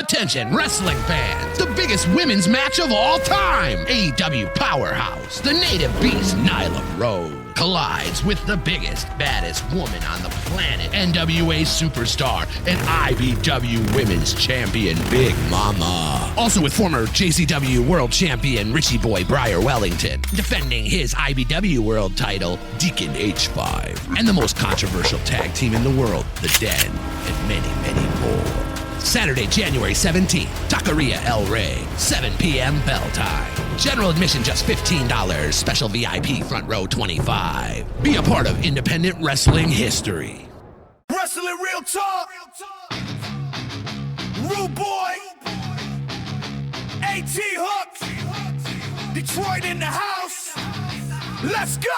Attention, wrestling fans! The biggest women's match of all time! AEW Powerhouse, the native beast Nyla Rose, collides with the biggest, baddest woman on the planet, NWA Superstar and IBW Women's Champion Big Mama. Also with former JCW World Champion Richie Boy Briar Wellington, defending his IBW World title, Deacon H5, and the most controversial tag team in the world, The Den, and many, many more. Saturday, January 17th, Taqueria El Rey, 7 p.m. bell time. General admission just $15, special VIP front row $25. Be a part of independent wrestling history. Wrestling Real Talk. Rude Boy. A.T. Huck. Detroit in the house. Let's go.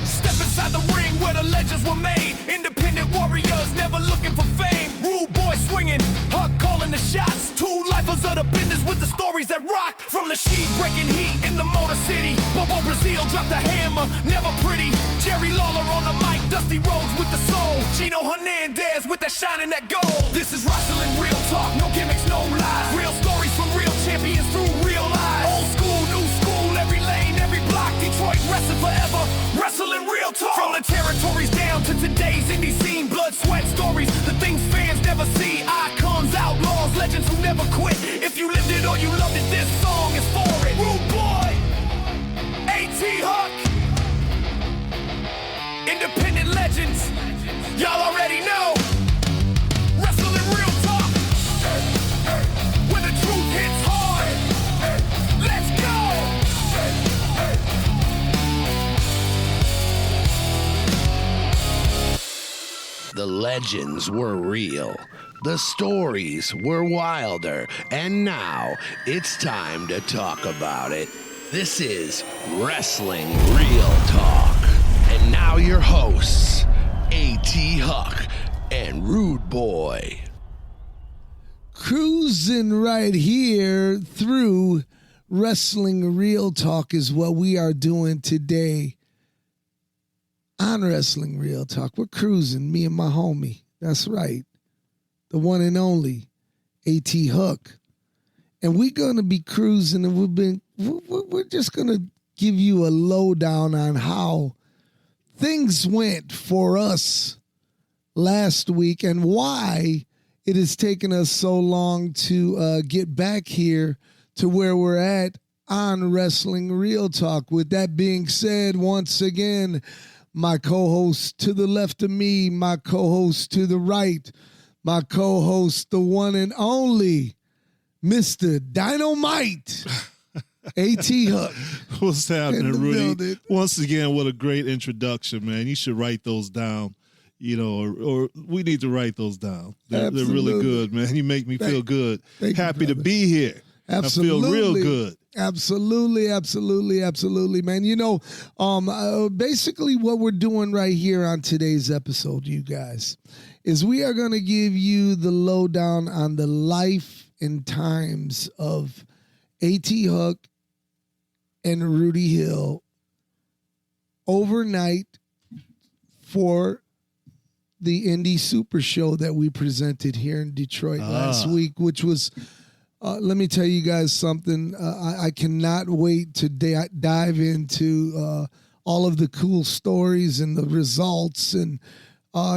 Step inside the ring where the legends were made. Independent warriors never looking for fame. Rude Boy swinging, Huck calling the shots. Two lifers of the business with the stories that rock. From the sheet breaking heat in the Motor City. Bobo Brazil dropped the hammer, never pretty. Jerry Lawler on the mic, Dusty Rhodes with the soul. Gino Hernandez with that shine and that gold. This is wrestling real talk, no gimmicks, no lies. Real stories from real champions through real lives. Old school, new school, every lane, every block. Detroit wrestling forever, wrestling real talk. From the territories down to today's indie scene. Blood, sweat stories, the things fans never see. Icons, outlaws, legends who never quit. If you lived it or you loved it, this song is for it. Rude Boy, A.T. Huck, independent legends, y'all already know. Wrestling real talk, where the truth hits hard. Let's go. The legends were real. The stories were wilder. And now it's time to talk about it. This is Wrestling Real Talk. And now your hosts, A.T. Huck and Rude Boy. Cruising right here through Wrestling Real Talk is what we are doing today on Wrestling Real Talk. We're cruising, me and my homie. That's right. The one and only A.T. Huck. And we're going to be cruising, and we're just going to give you a lowdown on how things went for us last week and why it has taken us so long to get back here to where we're at on Wrestling Real Talk. With that being said, once again, my co-host to the left of me, my co-host to the right, my co-host, the one and only Mr. Dynamite, A.T. Huck. What's happening, Rudy? Building. Once again, what a great introduction, man. You should write those down, or we need to write those down. They're really good, man. You make me feel good. Happy to be here. Absolutely. I feel real good. Absolutely, man. Basically what we're doing right here on today's episode, you guys, is we are going to give you the lowdown on the life and times of A.T. Huck and Rudy Hill overnight for the Indie Super Show that we presented here in Detroit last week, which was... let me tell you guys something. I cannot wait to dive into all of the cool stories and the results and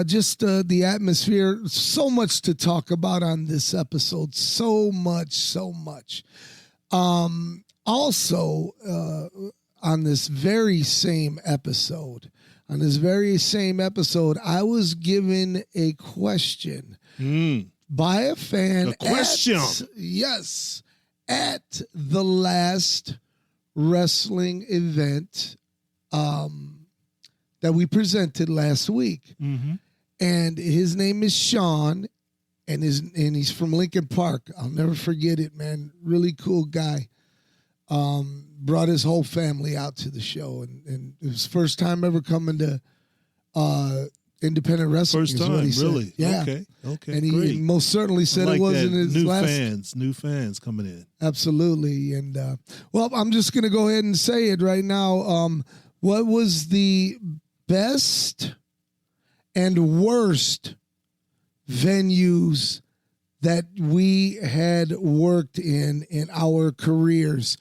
just the atmosphere. So much to talk about on this episode. So much. Also, on this very same episode, I was given a question. By a fan. A question. At the last wrestling event that we presented last week. Mm-hmm. And his name is Sean, and he's from Lincoln Park. I'll never forget it, man. Really cool guy. Brought his whole family out to the show, and it was first time ever coming to independent wrestling. First time, really? Yeah. Okay. And he great. Most certainly said like it wasn't his new fans coming in. Absolutely. And well, I'm just going to go ahead and say it right now. What was the best and worst venues that we had worked in our careers.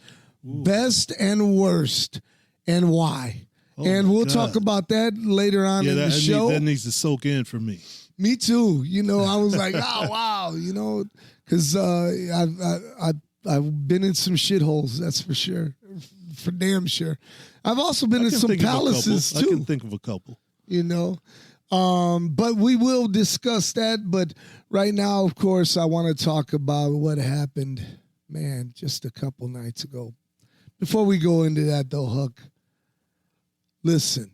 Ooh. Best and worst, and why. Oh, and we'll talk about that later on in the show. That needs to soak in for me. Me too. You know, I was like, oh, wow, you know, because I've been in some shitholes, that's for sure, for damn sure. I've also been in some palaces, too. I can think of a couple. You know, but we will discuss that. But right now, of course, I want to talk about what happened, man, just a couple nights ago. Before we go into that, though, Huck, listen.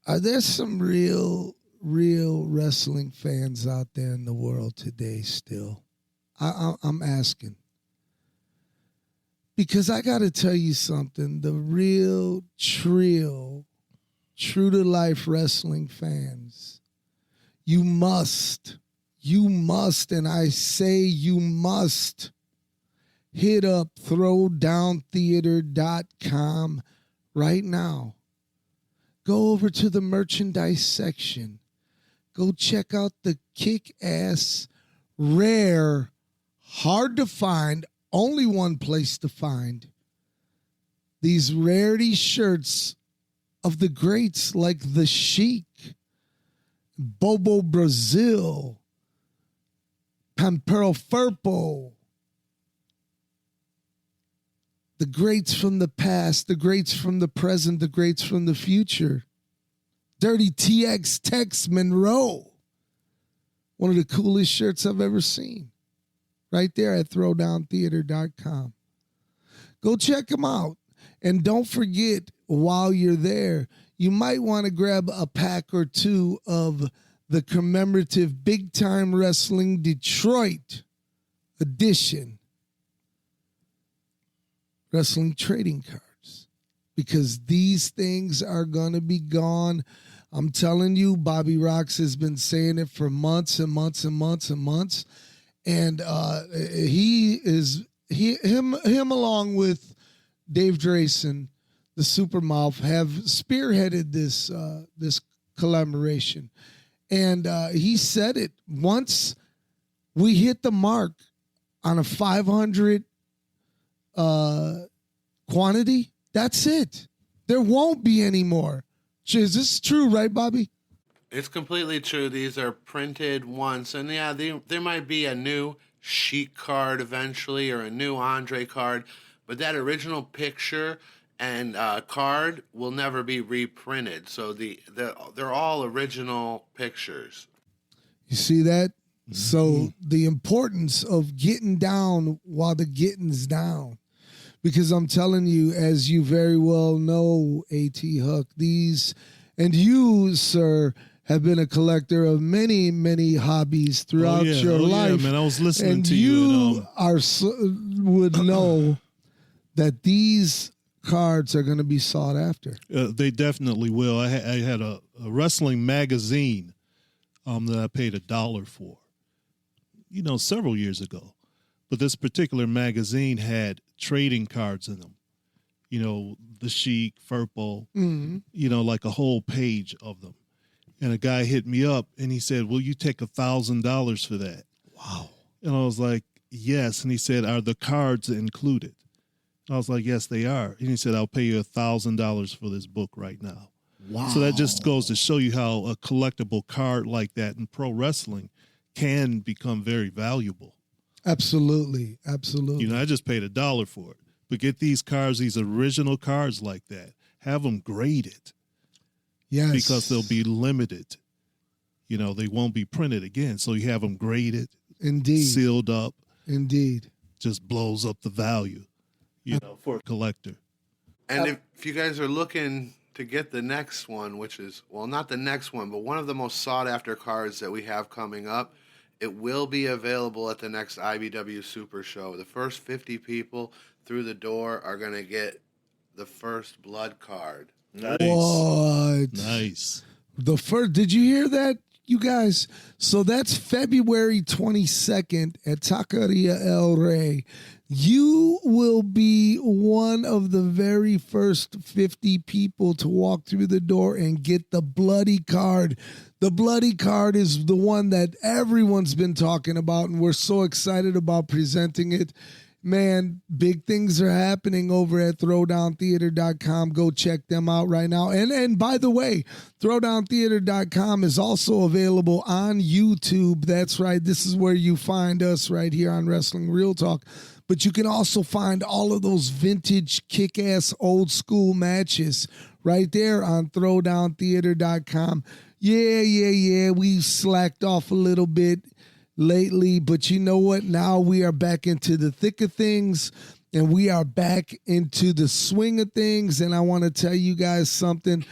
Are there some real wrestling fans out there in the world today still? I'm asking. Because I got to tell you something. The real, true-to-life wrestling fans, you must, and I say you must, hit up throwdowntheater.com right now. Go over to the merchandise section. Go check out the kick-ass, rare, hard to find, only one place to find, these rarity shirts of the greats like The Sheik, Bobo Brazil, Pampero Firpo, the greats from the past, the greats from the present, the greats from the future. Dirty TX Tex Monroe. One of the coolest shirts I've ever seen. Right there at throwdowntheater.com. Go check them out. And don't forget, while you're there, you might want to grab a pack or two of the commemorative Big Time Wrestling Detroit edition wrestling trading cards, because these things are going to be gone. I'm telling you, Bobby Rocks has been saying it for months and months and months and months. And him along with Dave Drayson, the Supermouth, have spearheaded this collaboration. And he said it, once we hit the mark on a 500 quantity, that's it. There won't be any more. Is this true, right, Bobby? It's completely true. These are printed once. And yeah, there might be a new Sheik card eventually or a new Andre card, but that original picture and card will never be reprinted. So they're all original pictures. You see that? Mm-hmm. So the importance of getting down while the getting's down. Because I'm telling you, as you very well know, A.T. Huck, these, and you, sir, have been a collector of many, many hobbies throughout your life. Yeah, man, I was listening and to you. Would know that these cards are going to be sought after. They definitely will. I had a wrestling magazine that I paid $1 for, several years ago. But this particular magazine had trading cards in them. The Sheik, Firpo, like a whole page of them. And a guy hit me up and he said, will you take $1,000 for that? Wow. And I was like, yes. And he said, are the cards included? And I was like, yes, they are. And he said, I'll pay you $1,000 for this book right now. Wow. So that just goes to show you how a collectible card like that in pro wrestling can become very valuable. Absolutely. Absolutely. I just paid $1 for it. But get these cards, these original cards like that. Have them graded. Yes. Because they'll be limited. They won't be printed again. So you have them graded. Indeed. Sealed up. Indeed. Just blows up the value, for a collector. And if you guys are looking to get the next one, which is, well, not the next one, but one of the most sought after cards that we have coming up, it will be available at the next IBW Super Show. The first 50 people through the door are going to get the first blood card. Nice. What? Nice. Did you hear that, you guys. So that's February 22nd at Taqueria El Rey. You will be one of the very first 50 people to walk through the door and get the bloody card. The bloody card is the one that everyone's been talking about, and we're so excited about presenting it. Man, big things are happening over at throwdowntheater.com. Go check them out right now. And by the way, throwdowntheater.com is also available on YouTube. That's right. This is where you find us right here on Wrestling Real Talk. But you can also find all of those vintage, kick-ass, old-school matches right there on throwdowntheater.com. Yeah. We slacked off a little bit lately, but you know what? Now we are back into the thick of things, and we are back into the swing of things. And I want to tell you guys something.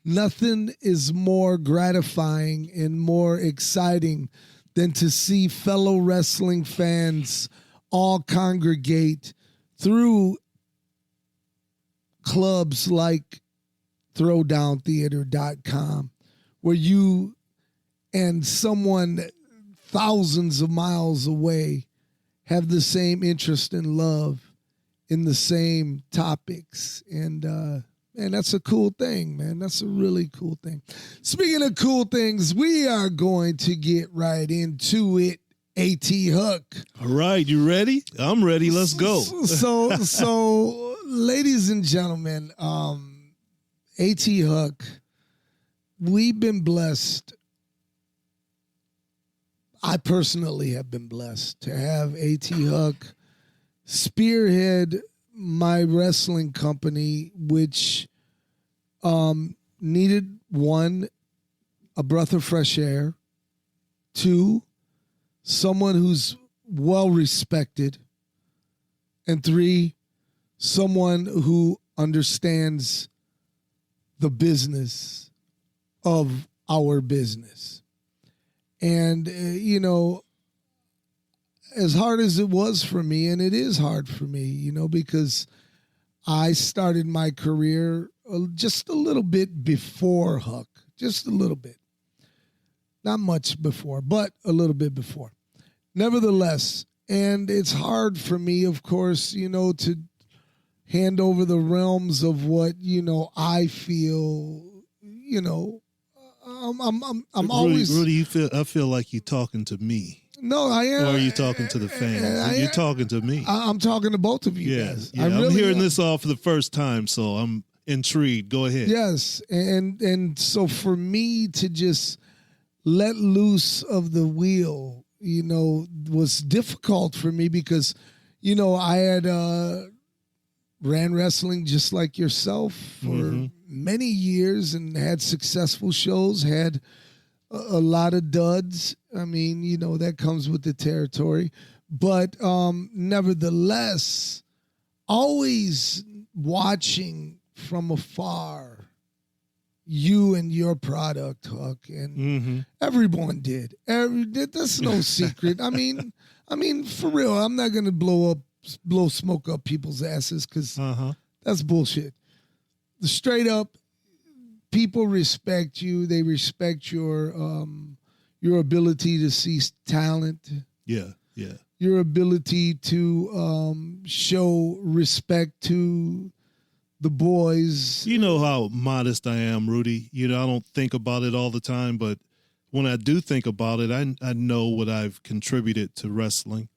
Nothing is more gratifying and more exciting than to see fellow wrestling fans all congregate through clubs like throwdowntheater.com, where you and someone thousands of miles away have the same interest and love in the same topics. And that's a cool thing, man. That's a really cool thing. Speaking of cool things, we are going to get right into it. A.T. Huck. All right, you ready? I'm ready. Let's go. So, ladies and gentlemen, A.T. Huck, we've been blessed. I personally have been blessed to have A.T. Huck spearhead my wrestling company, which needed, one, a breath of fresh air, two, someone who's well respected, and three, someone who understands the business of our business. And, as hard as it was for me, and it is hard for me, because I started my career just a little bit before Huck, just a little bit. Not much before, but a little bit before. Nevertheless, and it's hard for me, of course, to hand over the realms of what, I feel, I'm always... Rudy, I feel like you're talking to me. No, I am. Or are you talking to the fans? You're talking to me. I'm talking to both of you guys. Yeah, I'm hearing this all for the first time, so I'm intrigued. Go ahead. Yes, and so for me to just let loose of the wheel, was difficult for me because, I had ran wrestling just like yourself for many years and had successful shows, had a lot of duds. I mean, that comes with the territory. But nevertheless, always watching from afar you and your product, Huck, and everyone did. That's no secret. I mean, for real, I'm not gonna blow smoke up people's asses because that's bullshit. Straight up, people respect you. They respect your ability to see talent. Yeah. Your ability to show respect to the boys. You know how modest I am, Rudy. I don't think about it all the time, but when I do think about it, I know what I've contributed to wrestling,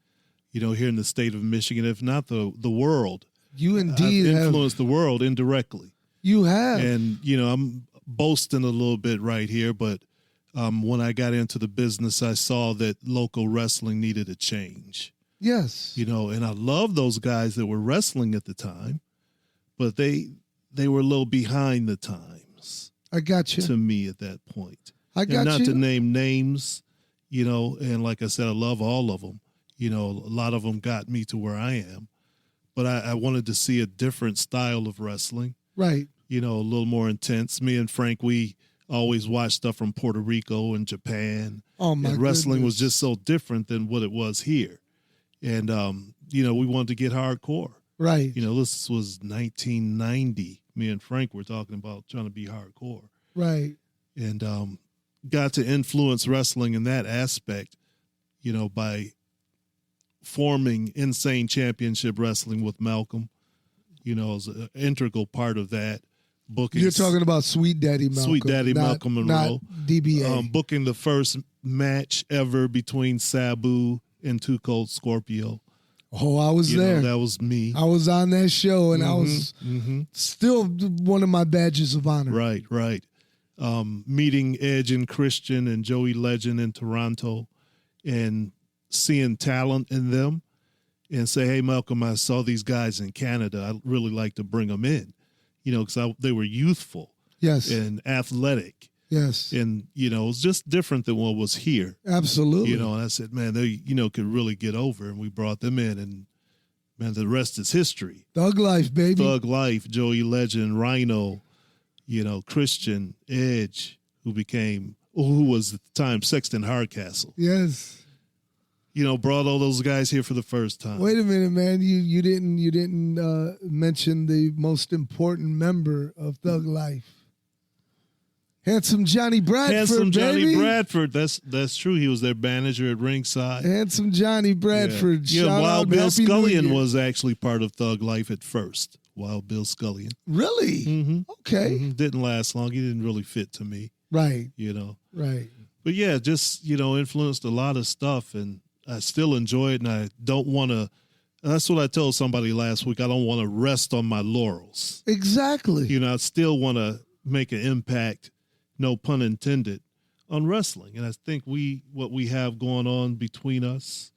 here in the state of Michigan, if not the world. You indeed have influenced the world indirectly. You have. And, I'm boasting a little bit right here, but when I got into the business, I saw that local wrestling needed a change. Yes. And I love those guys that were wrestling at the time, but they were a little behind the times. I got you. To me at that point. I got and not you. to name names, and like I said, I love all of them. A lot of them got me to where I am. But I wanted to see a different style of wrestling. Right. A little more intense. Me and Frank, we always watched stuff from Puerto Rico and Japan. Oh, my And wrestling goodness. was just so different than what it was here. And, we wanted to get hardcore. Right. This was 1990. Me and Frank were talking about trying to be hardcore. Right. And, got to influence wrestling in that aspect, by forming Insane Championship Wrestling with Malcolm, as an integral part of that. Booking. You're talking about Sweet Daddy Malcolm. Sweet Daddy Malcolm Monroe. Not DBA. Booking the first match ever between Sabu and Too Cold Scorpio. Oh, I was there. That was me. I was on that show, and I was still one of my badges of honor. Right. Meeting Edge and Christian and Joey Legend in Toronto and seeing talent in them and say, hey, Malcolm, I saw these guys in Canada. I'd really like to bring them in, because they were youthful. Yes. And athletic. Yes. And, it was just different than what was here. Absolutely. And I said, man, they, could really get over. And we brought them in. And, man, the rest is history. Thug Life, baby. Thug Life, Joey Legend, Rhino, Christian, Edge, who was at the time Sexton Hardcastle. Yes. Brought all those guys here for the first time. Wait a minute, man. You didn't mention the most important member of Thug Life. Handsome Johnny Bradford, Handsome Johnny baby. Bradford. That's true. He was their manager at ringside. Handsome Johnny Bradford. Yeah, Shout Wild out, Bill Happy New Scullion Year. was actually part of Thug Life at first. Wild Bill Scullion. Really? Mm-hmm. Okay. Mm-hmm. Didn't last long. He didn't really fit to me. Right. Right. But yeah, just, influenced a lot of stuff, and I still enjoy it, and I don't want to. That's what I told somebody last week. I don't want to rest on my laurels. Exactly. I still want to make an impact, no pun intended, on wrestling. And I think what we have going on between us,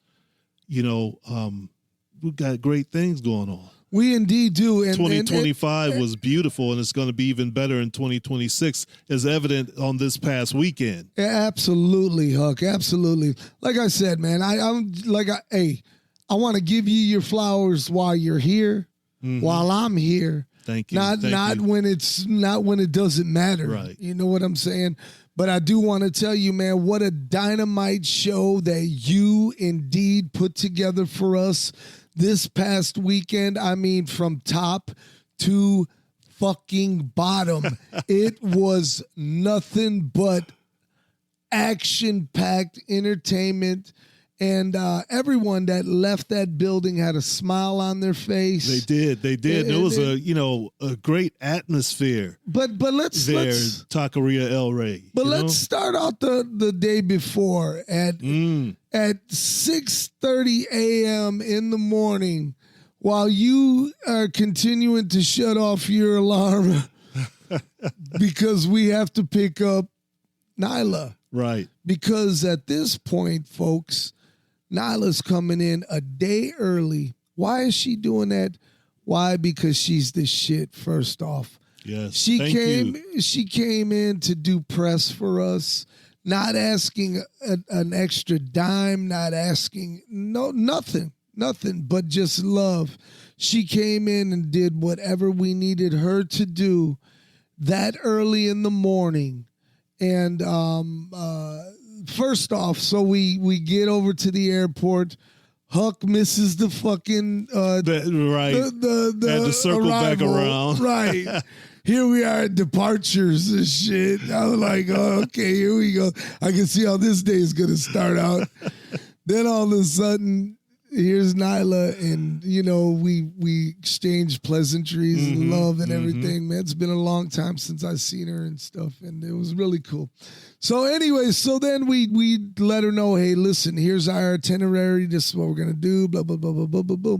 we've got great things going on. We indeed do. And 2025 was beautiful, and it's going to be even better in 2026, as evident on this past weekend. Absolutely, Huck. Absolutely. Like I said, man, I want to give you your flowers while you're here, while I'm here. Thank you. Not when it doesn't matter. Right. You know what I'm saying? But I do want to tell you, man, what a dynamite show that you indeed put together for us this past weekend. I mean, from top to fucking bottom. It was nothing but action-packed entertainment. And everyone that left that building had a smile on their face. They did. There was a great atmosphere. But let's Taqueria El Rey. But let's start out the day before at 6:30 a.m. in the morning, while you are continuing to shut off your alarm because we have to pick up Nyla. Right. Because at this point, folks, Nyla's coming in a day early. Why is she doing that? Why? Because she's the shit, first off. Yes. She came in to do press for us, not asking an extra dime, not asking nothing, but just love. She came in and did whatever we needed her to do that early in the morning. And first off, so we get over to the airport. Huck misses the fucking right. The had to circle back around. Right. Here we are at departures and shit. I was like, oh, okay, here we go. I can see how this day is gonna start out. Then all of a sudden, here's Nyla, and we exchange pleasantries and love and everything. Man, it's been a long time since I've seen her and stuff, and it was really cool. So anyway, so then we let her know, hey, listen, here's our itinerary. This is what we're gonna do. Blah blah blah blah blah blah blah.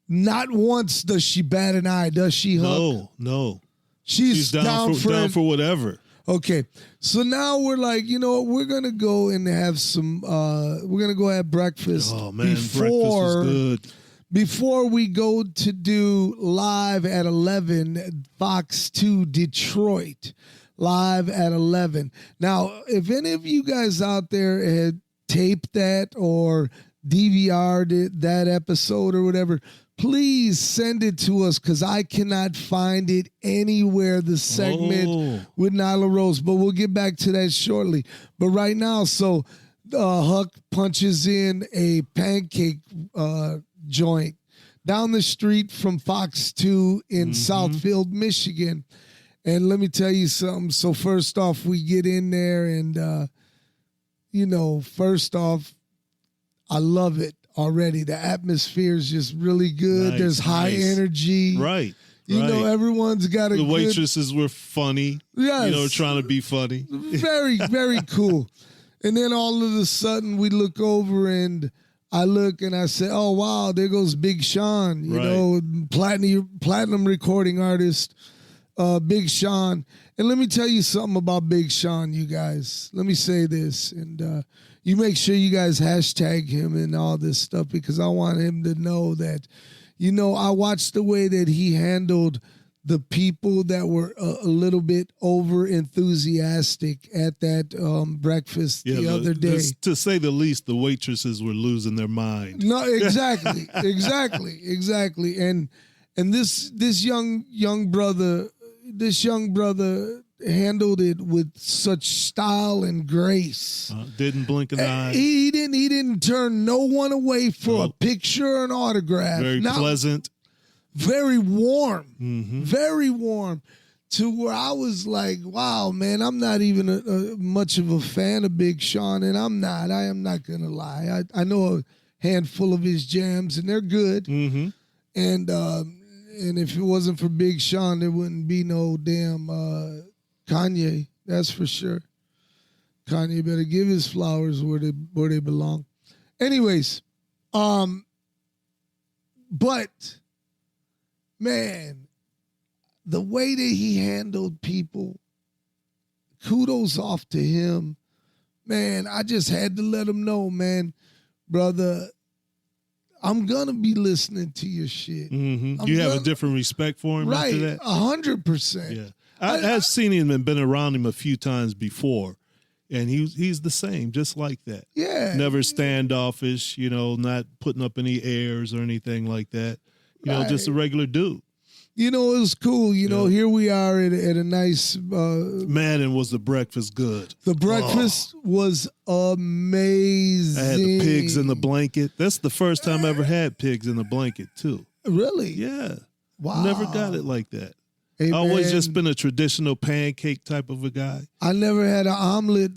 Not once does she bat an eye, does she, Huck? No. She's down for whatever. Okay, so now we're like, you know what? We're gonna go and have some. We're gonna go have breakfast. Oh man, breakfast was good. Before we go to do live at 11, Fox 2 Detroit, live at 11. Now, if any of you guys out there had taped that or DVR'd that episode or whatever, please send it to us, because I cannot find it anywhere, the segment with Nyla Rose. But we'll get back to that shortly. But right now, so Huck punches in a pancake joint down the street from Fox 2 in Southfield, Michigan. And let me tell you something. So first off, we get in there and, first off, I love it already. The atmosphere is just really good. Nice, There's high nice. energy. Right. You know, everyone's got a The good... waitresses were funny. Yes. Trying to be funny. Very, very cool. And then all of a sudden we look over and I look and I say, oh, wow, there goes Big Sean, platinum recording artist, Big Sean. And let me tell you something about Big Sean, you guys. Let me say this. And you make sure you guys hashtag him and all this stuff because I want him to know that, I watched the way that he handled the people that were a little bit over enthusiastic at that breakfast the other day. To say the least, the waitresses were losing their mind. No, exactly. And this young brother handled it with such style and grace. Didn't blink an eye. He didn't turn no one away for a picture or an autograph. Very pleasant. Very warm. Very warm. To where I was like, wow, man, I'm not even much of a fan of Big Sean, and I am not going to lie. I know a handful of his jams, and they're good. Mm-hmm. And if it wasn't for Big Sean, there wouldn't be no damn Kanye. That's for sure. Kanye better give his flowers where they belong. Anyways, but man, the way that he handled people, kudos off to him. Man, I just had to let him know, man, brother, I'm going to be listening to your shit. Mm-hmm. You have a different respect for him after that? 100%. Yeah. I've seen him and been around him a few times before, and he's the same, just like that. Yeah. Never standoffish, not putting up any airs or anything like that. Just a regular dude. It was cool. Here we are at a nice... Man, and was the breakfast good? The breakfast was amazing. I had the pigs in the blanket. That's the first time I ever had pigs in the blanket, too. Really? Yeah. Wow. Never got it like that. Hey, I always just been a traditional pancake type of a guy. I never had an omelet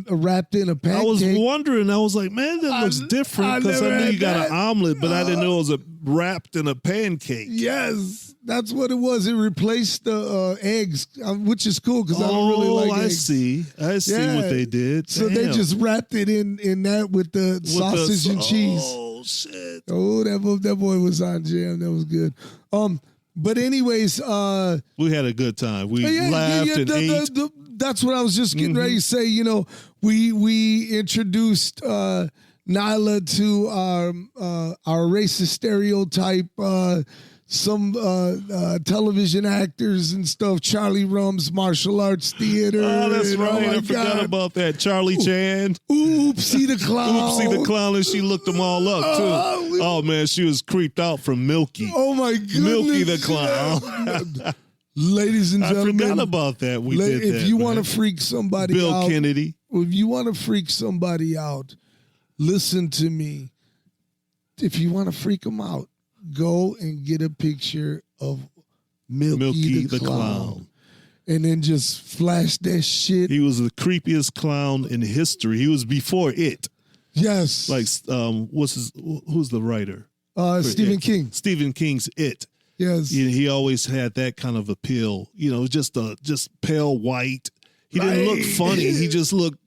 wrapped in a pancake. I was wondering. I was like, man, that looks different because I knew you got an omelet, but I didn't know it was wrapped in a pancake. Yes, that's what it was. It replaced the eggs, which is cool because I don't really like eggs. I see what they did. So they just wrapped it in that with the sausage and cheese. Oh, shit. Oh, that boy was on jam. That was good. But anyways, we had a good time. We laughed and ate. That's what I was just getting ready to say. We introduced Nyla to our racist stereotype. Some television actors and stuff. Charlie Rum's martial arts theater. Oh, that's right. I forgot about that. Charlie Chan. Oopsie the clown. Oopsie the clown, and she looked them all up too. Oh man, she was creeped out from Milky. Oh my goodness. Milky the clown. Ladies and gentlemen, I forgot about that. We did that. If you want to freak somebody out, Bill Kennedy. If you want to freak somebody out, listen to me. If you want to freak them out, go and get a picture of Milky the clown. And then just flash that shit. He was the creepiest clown in history. He was before It. Yes. Like, who's the writer? Stephen King. Stephen King's It. Yes. He always had that kind of appeal. Just pale white. He didn't look funny. He just looked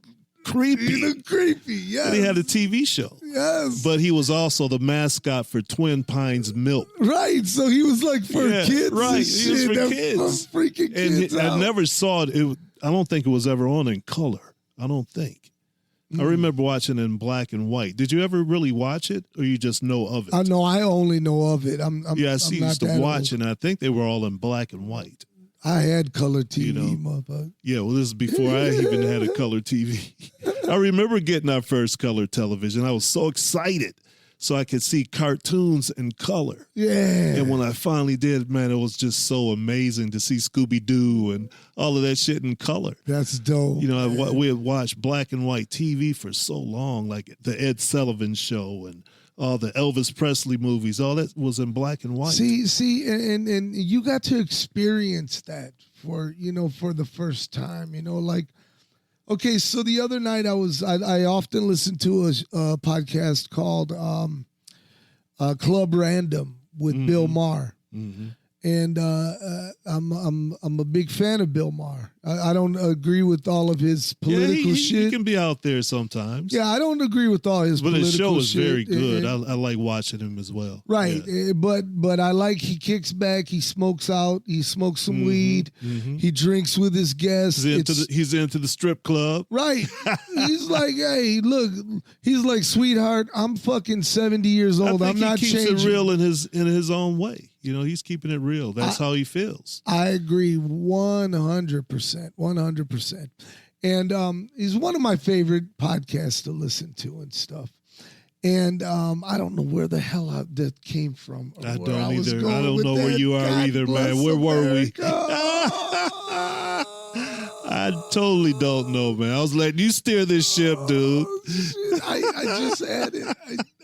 creepy. He looked creepy, yes. And he had a TV show. Yes. But he was also the mascot for Twin Pines Milk. Right. So he was like for kids. Right. He was for kids. Freaking kids. And I never saw it. I don't think it was ever on in color. I don't think. I remember watching it in black and white. Did you ever really watch it, or you just know of it? I know. I only know of it. I used to watch it, and I think they were all in black and white. I had color TV, motherfucker. Yeah, well, this is before I even had a color TV. I remember getting our first color television. I was so excited so I could see cartoons in color. Yeah. And when I finally did, man, it was just so amazing to see Scooby-Doo and all of that shit in color. That's dope. We had watched black and white TV for so long, like the Ed Sullivan Show and all the Elvis Presley movies. All that was in black and white. See, and you got to experience that for the first time. Like, okay, so the other night I often listen to a podcast called Club Random with Bill Maher. Mm-hmm. And I'm a big fan of Bill Maher. I don't agree with all of his political shit. He can be out there sometimes. Yeah, I don't agree with all his political shit. But his show is very good. I like watching him as well. Right, yeah. But I like he kicks back, he smokes out, he smokes some weed, he drinks with his guests. He's into the strip club. Right. He's like, hey, look, he's like, sweetheart, I'm fucking 70 years old. I'm not changing. He keeps it real in his own way. He's keeping it real. That's how he feels. I agree 100%. 100%. And he's one of my favorite podcasts to listen to and stuff. And I don't know where the hell that came from. I don't either. I don't know where you are either, man. Where were we? I totally don't know, man. I was letting you steer this ship, dude. I just had it.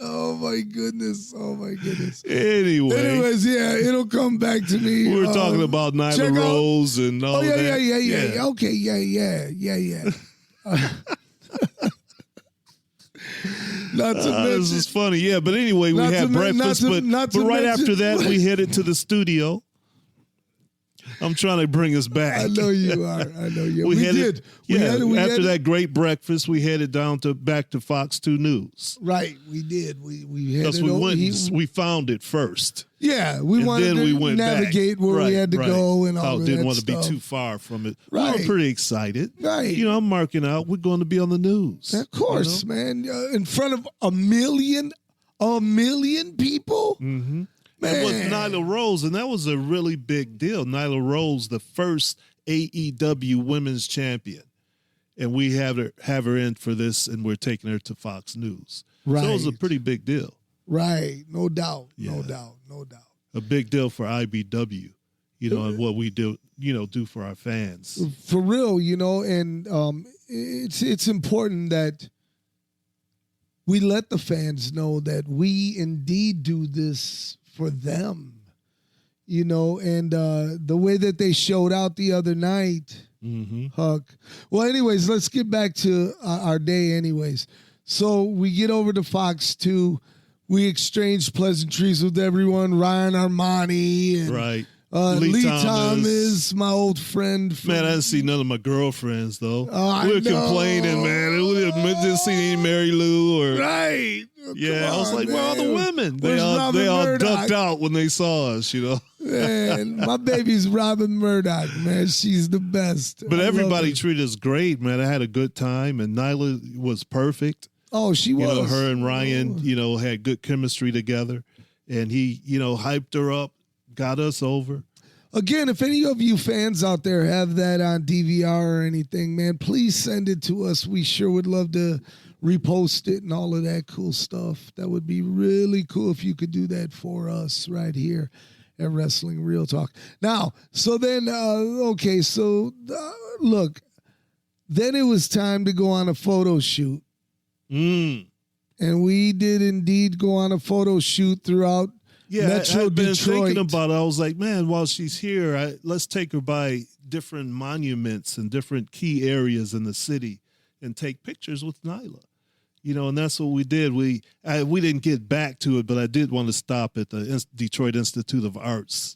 Oh my goodness. Anyways, yeah, it'll come back to me. We were talking about Nyla Rose and all that. Yeah. Okay, yeah. Not to mention, this is funny, yeah. But anyway, we had breakfast, but right after that, we headed to the studio. I'm trying to bring us back. I know you are. We did. After that great breakfast, we headed back to Fox 2 News. Right, we did. We headed we found it first. Yeah, we wanted to navigate where we had to go and all that didn't want to stuff. be too far from it. Right. We were pretty excited. Right. I'm marking out. We're going to be on the news. Of course, man. In front of a million people. Mm-hmm. And with Nyla Rose, and that was a really big deal. Nyla Rose, the first AEW women's champion. And we have her in for this, and we're taking her to Fox News. Right. So it was a pretty big deal. Right. No doubt. Yeah. No doubt. A big deal for IBW, and what we do for our fans. For real, and it's important that we let the fans know that we indeed do this for them, and the way that they showed out the other night, Huck. Well, anyways, let's get back to our day anyways. So we get over to Fox 2. We exchange pleasantries with everyone. Ryan Armani and right. Lee Thomas, my old friend. Man, I didn't see none of my girlfriends, though. We were complaining, man. We didn't see any Mary Lou or... Right. Yeah, I was like, where are the women? They all ducked out when they saw us, Man, my baby's Robin Murdoch, man. She's the best. But everybody treated us great, man. I had a good time, and Nyla was perfect. Oh, she was. Her and Ryan, had good chemistry together. And he, hyped her up, got us over. Again, if any of you fans out there have that on DVR or anything, man, please send it to us. We sure would love to repost it and all of that cool stuff. That would be really cool if you could do that for us right here at Wrestling Real Talk. Now, so then, look, then it was time to go on a photo shoot. And we did indeed go on a photo shoot throughout Metro I've been Detroit. thinking about it. I was like, man, while she's here, let's take her by different monuments and different key areas in the city and take pictures with Nyla. And that's what we did. We didn't get back to it, but I did want to stop at the Detroit Institute of Arts.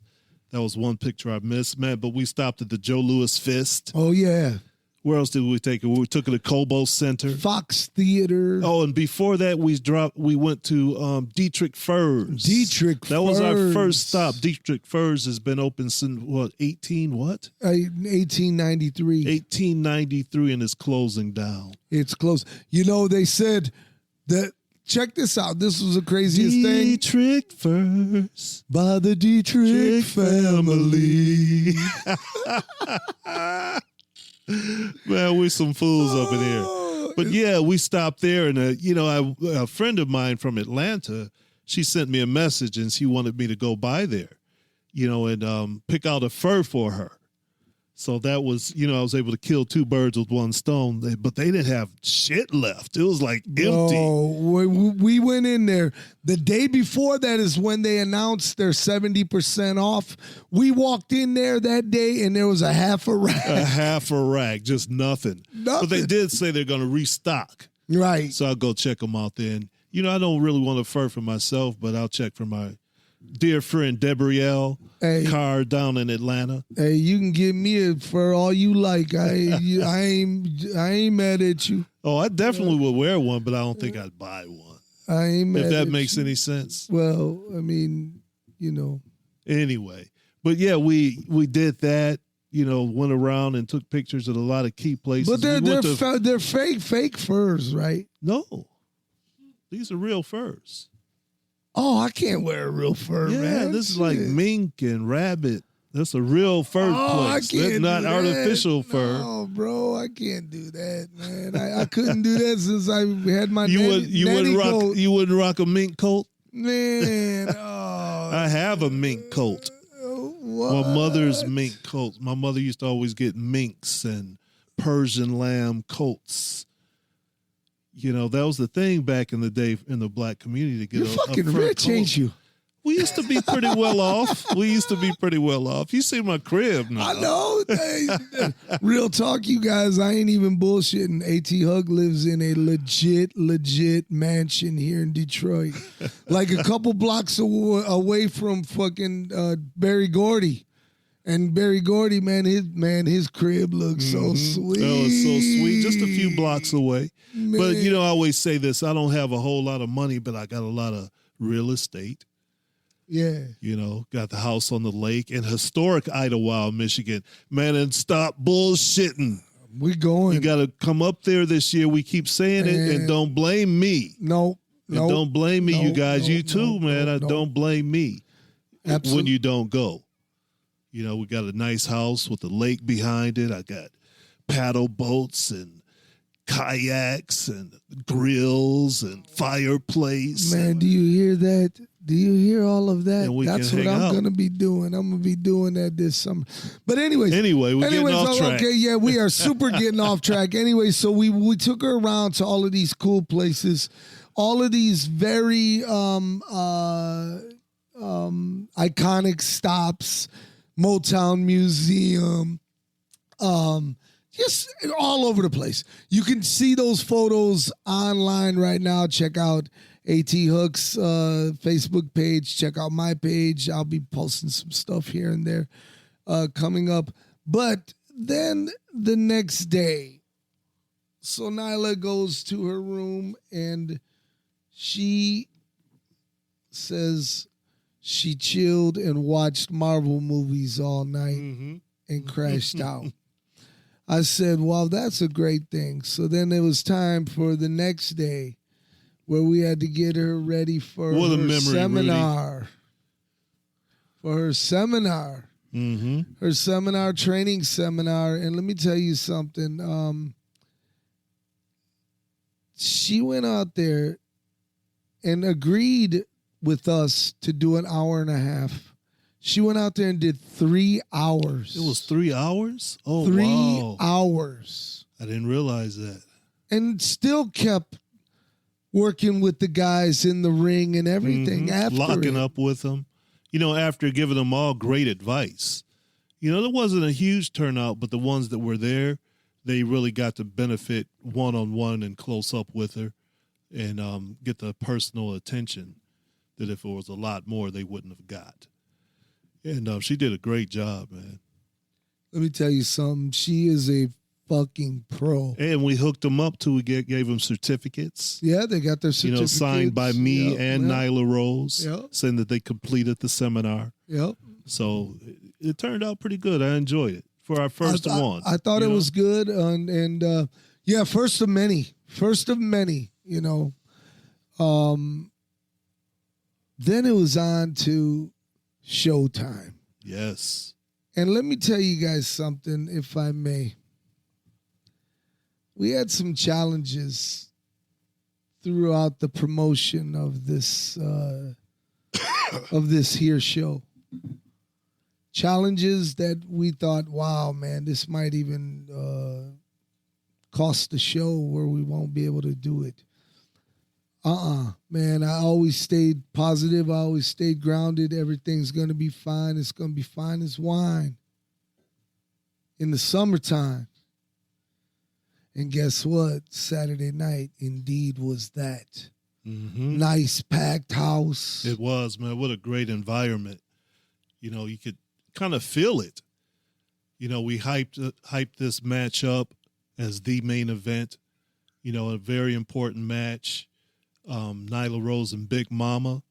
That was one picture I missed, man. But we stopped at the Joe Louis Fist. Oh, yeah. Where else did we take it? We took it to Cobo Center. Fox Theater. Oh, and before that, we went to Dietrich Furs. That was our first stop. Dietrich Furs has been open since, 1893. 1893, and it's closing down. It's close. They said that, check this out. This was the craziest thing. Dietrich Furs. By the Dietrich family. Man, we're some fools up in here. But yeah, we stopped there, and a friend of mine from Atlanta, she sent me a message, and she wanted me to go by there, and pick out a fur for her. So that was, I was able to kill two birds with one stone, but they didn't have shit left. It was like empty. Oh, we went in there. The day before that is when they announced their 70% off. We walked in there that day and there was a half a rack. A half a rack, just nothing. But they did say they're going to restock. Right. So I'll go check them out then. I don't really want to fur for myself, but I'll check for my dear friend Debrielle Carr down in Atlanta. Hey, you can give me a fur all you like. I ain't mad at you. Oh, I definitely would wear one, but I don't think I'd buy one. I ain't mad if that at makes you. any sense. Well, I mean, Anyway, but yeah, we did that. Went around and took pictures at a lot of key places. But they're fake furs, right? No, these are real furs. Oh, I can't wear a real fur, yeah, man. This is like mink and rabbit. That's a real fur place. That's not artificial fur. No, bro, I can't do that, man. I couldn't do that since I had my You wouldn't rock a mink coat? Man, oh. I have a mink coat. What? My mother's mink coat. My mother used to always get minks and Persian lamb coats. That was the thing back in the day in the black community to get You're fucking fur rich, coat. ain't you? We used to be pretty well off. You see my crib now. I know. Hey, real talk, you guys. I ain't even bullshitting. A.T. Huck lives in a legit mansion here in Detroit. Like a couple blocks away from fucking Barry Gordy. And Barry Gordy, his crib looks so sweet. Oh, it's so sweet. Just a few blocks away. Man. But, I always say this. I don't have a whole lot of money, but I got a lot of real estate. Yeah. Got the house on the lake in historic Idlewild, Michigan. Man, and stop bullshitting. We going. You got to come up there this year. We keep saying it, and don't blame me. No. And don't blame me, you guys. You too, man. Don't blame me when you don't go. We got a nice house with a lake behind it. I got paddle boats and kayaks and grills and fireplace. Man, do you hear that? Do you hear all of that? And That's what I'm going to be doing. I'm going to be doing that this summer. But anyway, we're getting off track. Okay, yeah, we are super getting off track. Anyway, so we took her around to all of these cool places, all of these very iconic stops, Motown Museum, just all over the place. You can see those photos online right now. Check out A.T. Huck's Facebook page. Check out my page. I'll be posting some stuff here and there coming up. But then the next day, so Nyla goes to her room and she says she chilled and watched Marvel movies all night and crashed out. I said, well, that's a great thing. So then it was time for the next day where we had to get her ready for her seminar. Rudy. For her seminar. Her seminar, training seminar. And let me tell you something. She went out there and agreed with us to do an hour and a half. She went out there and did 3 hours. It was 3 hours? Oh, 3 hours. I didn't realize that. And still kept working with the guys in the ring and everything after locking up with them. After giving them all great advice. There wasn't a huge turnout, but the ones that were there, they really got to benefit one-on-one and close up with her and get the personal attention that if it was a lot more, they wouldn't have got. And she did a great job, man. Let me tell you something. She is a fucking pro. And we hooked them up too. We gave them certificates. Yeah, they got their certificates. Signed by me and Nyla Rose, saying that they completed the seminar. Yep. So it turned out pretty good. I enjoyed it for our first one. I thought it was good. And first of many. Then it was on to showtime. Yes. And let me tell you guys something, if I may. We had some challenges throughout the promotion of this here show. challenges that we thought, wow, man, this might even cost the show where we won't be able to do it. Man, I always stayed positive. I always stayed grounded. Everything's going to be fine. It's going to be fine as wine in the summertime. And guess what? Saturday night indeed was that. Mm-hmm. Nice packed house. It was, man. What a great environment. You know, you could kind of feel it. You know, we hyped this match up as the main event. You know, a very important match. Nyla Rose and Big Mama.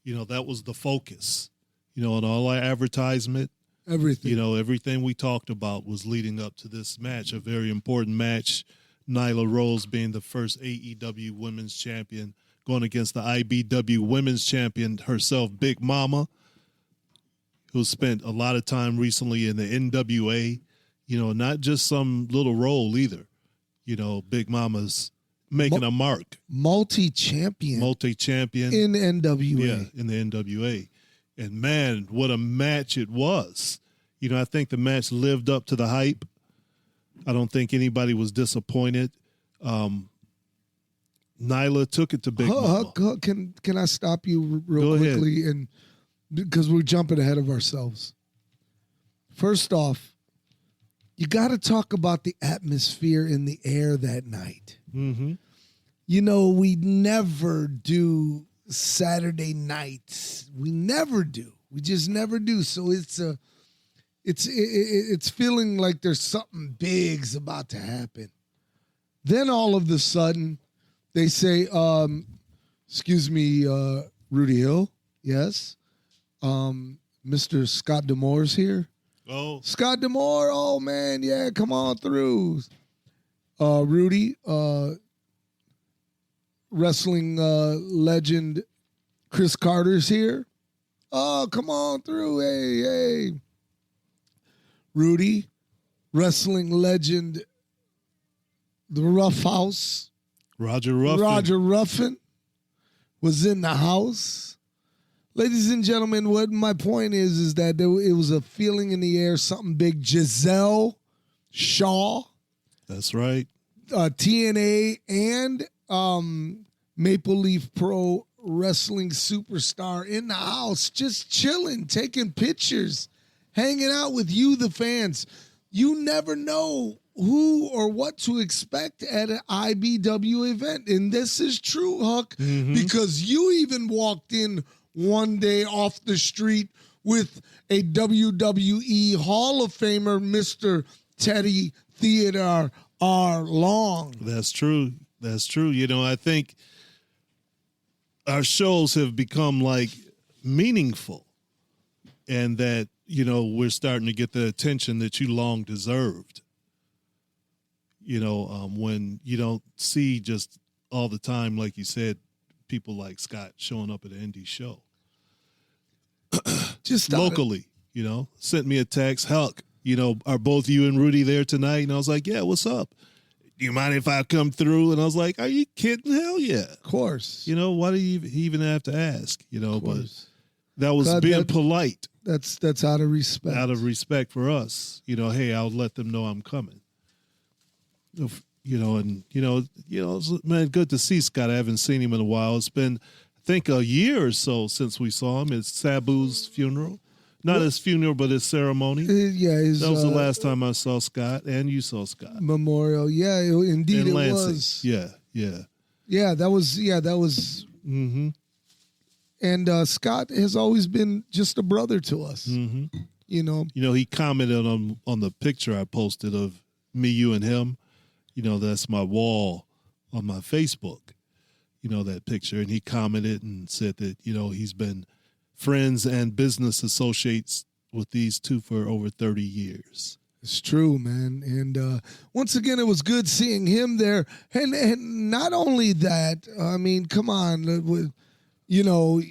You know, that was the focus. You know, and all our advertisement. Everything. You know, everything we talked about was leading up to this match, a very important match. Nyla Rose being the first AEW Women's Champion, going against the IBW Women's Champion herself, Big Mama, who spent a lot of time recently in the NWA. You know, not just some little role either. You know, Big Mama's making a mark. Multi-champion. In NWA. Yeah, in the NWA. And, man, what a match it was. You know, I think the match lived up to the hype. I don't think anybody was disappointed. Nyla took it to Big Mama. Huck, can I stop you real Go quickly? And because we're jumping ahead of ourselves. First off, you got to talk about the atmosphere in the air that night. Mm-hmm. You know, we never do Saturday nights. We never do. We just never do. So it's feeling like there's something big's about to happen. Then all of a sudden, they say, excuse me, Rudy Hill, yes. Mr. Scott D'Amore's here. Oh. Scott D'Amore, oh, man, yeah, come on through. Rudy, wrestling legend Chris Carter's here. Oh, come on through. Hey. Rudy, wrestling legend, the Rough House. Roger Ruffin was in the house. Ladies and gentlemen, what my point is that it was a feeling in the air, something big. Giselle Shaw. That's right. TNA and Maple Leaf Pro Wrestling superstar in the house, just chilling, taking pictures, hanging out with you, the fans. You never know who or what to expect at an IBW event. And this is true, Huck, because you even walked in one day off the street with a WWE Hall of Famer, Mr. Teddy Theodore R. Long. That's true. You know, I think our shows have become like meaningful, and that, you know, we're starting to get the attention that you long deserved. You know, when you don't see just all the time, like you said, people like Scott showing up at an indie show. Just locally, you know, sent me a text, Huck, you know, are both you and Rudy there tonight? And I was like, yeah, what's up? Do you mind if I come through? And I was like, are you kidding? Hell yeah. Of course. You know, why do you even have to ask? You know, but that was being polite. That's out of respect. Out of respect for us. You know, hey, I'll let them know I'm coming. You know, and, man, good to see Scott. I haven't seen him in a while. It's been, I think, a year or so since we saw him. It's Sabu's funeral. Not his funeral, but his ceremony. That was the last time I saw Scott, and you saw Scott. Memorial. Yeah, indeed and it Lansing. was. Yeah. Yeah, that was. Mm-hmm. And Scott has always been just a brother to us. Mm-hmm. You know. You know, he commented on the picture I posted of me, you, and him. You know, that's my wall on my Facebook. You know, that picture. And he commented and said that, you know, he's been friends and business associates with these two for over 30 years. It's true, man. And once again, it was good seeing him there. And not only that, I mean, come on. You know,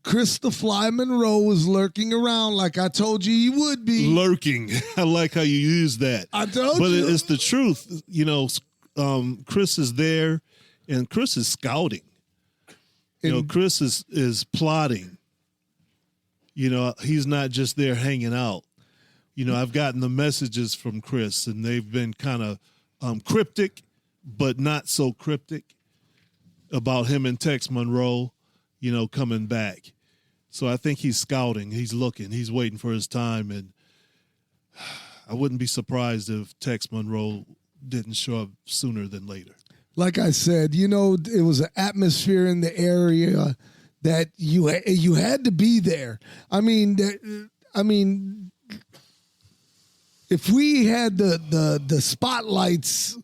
Chris the Fly Monroe was lurking around like I told you he would be. Lurking. I like how you use that. I told you. But it's the truth. You know, Chris is there, and Chris is scouting. You know, Chris is plotting. He's not just there hanging out. I've gotten the messages from Chris, and they've been kind of cryptic, but not so cryptic about him and Tex Monroe, coming back. So I think he's scouting. He's looking. He's waiting for his time, and I wouldn't be surprised if Tex Monroe didn't show up sooner than later. Like I said, it was an atmosphere in the area that you had to be there. I mean, if we had the spotlights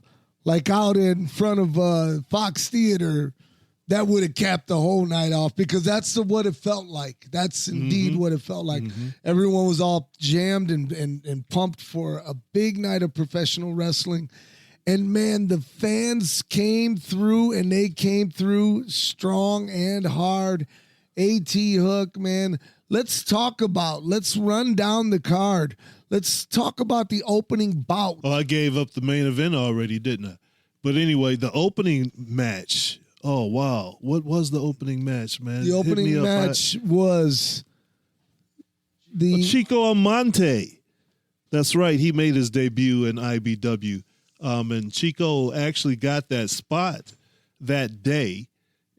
like out in front of Fox Theater, that would have capped the whole night off, because that's what it felt like. That's indeed what it felt like. Everyone was all jammed and pumped for a big night of professional wrestling. And, man, the fans came through, and they came through strong and hard. A.T. Huck, man, let's run down the card. Let's talk about the opening bout. Oh, I gave up the main event already, didn't I? But anyway, the opening match. Oh, wow. What was the opening match, man? The opening match was the Chico Amante. That's right. He made his debut in IBW. And Chico actually got that spot that day.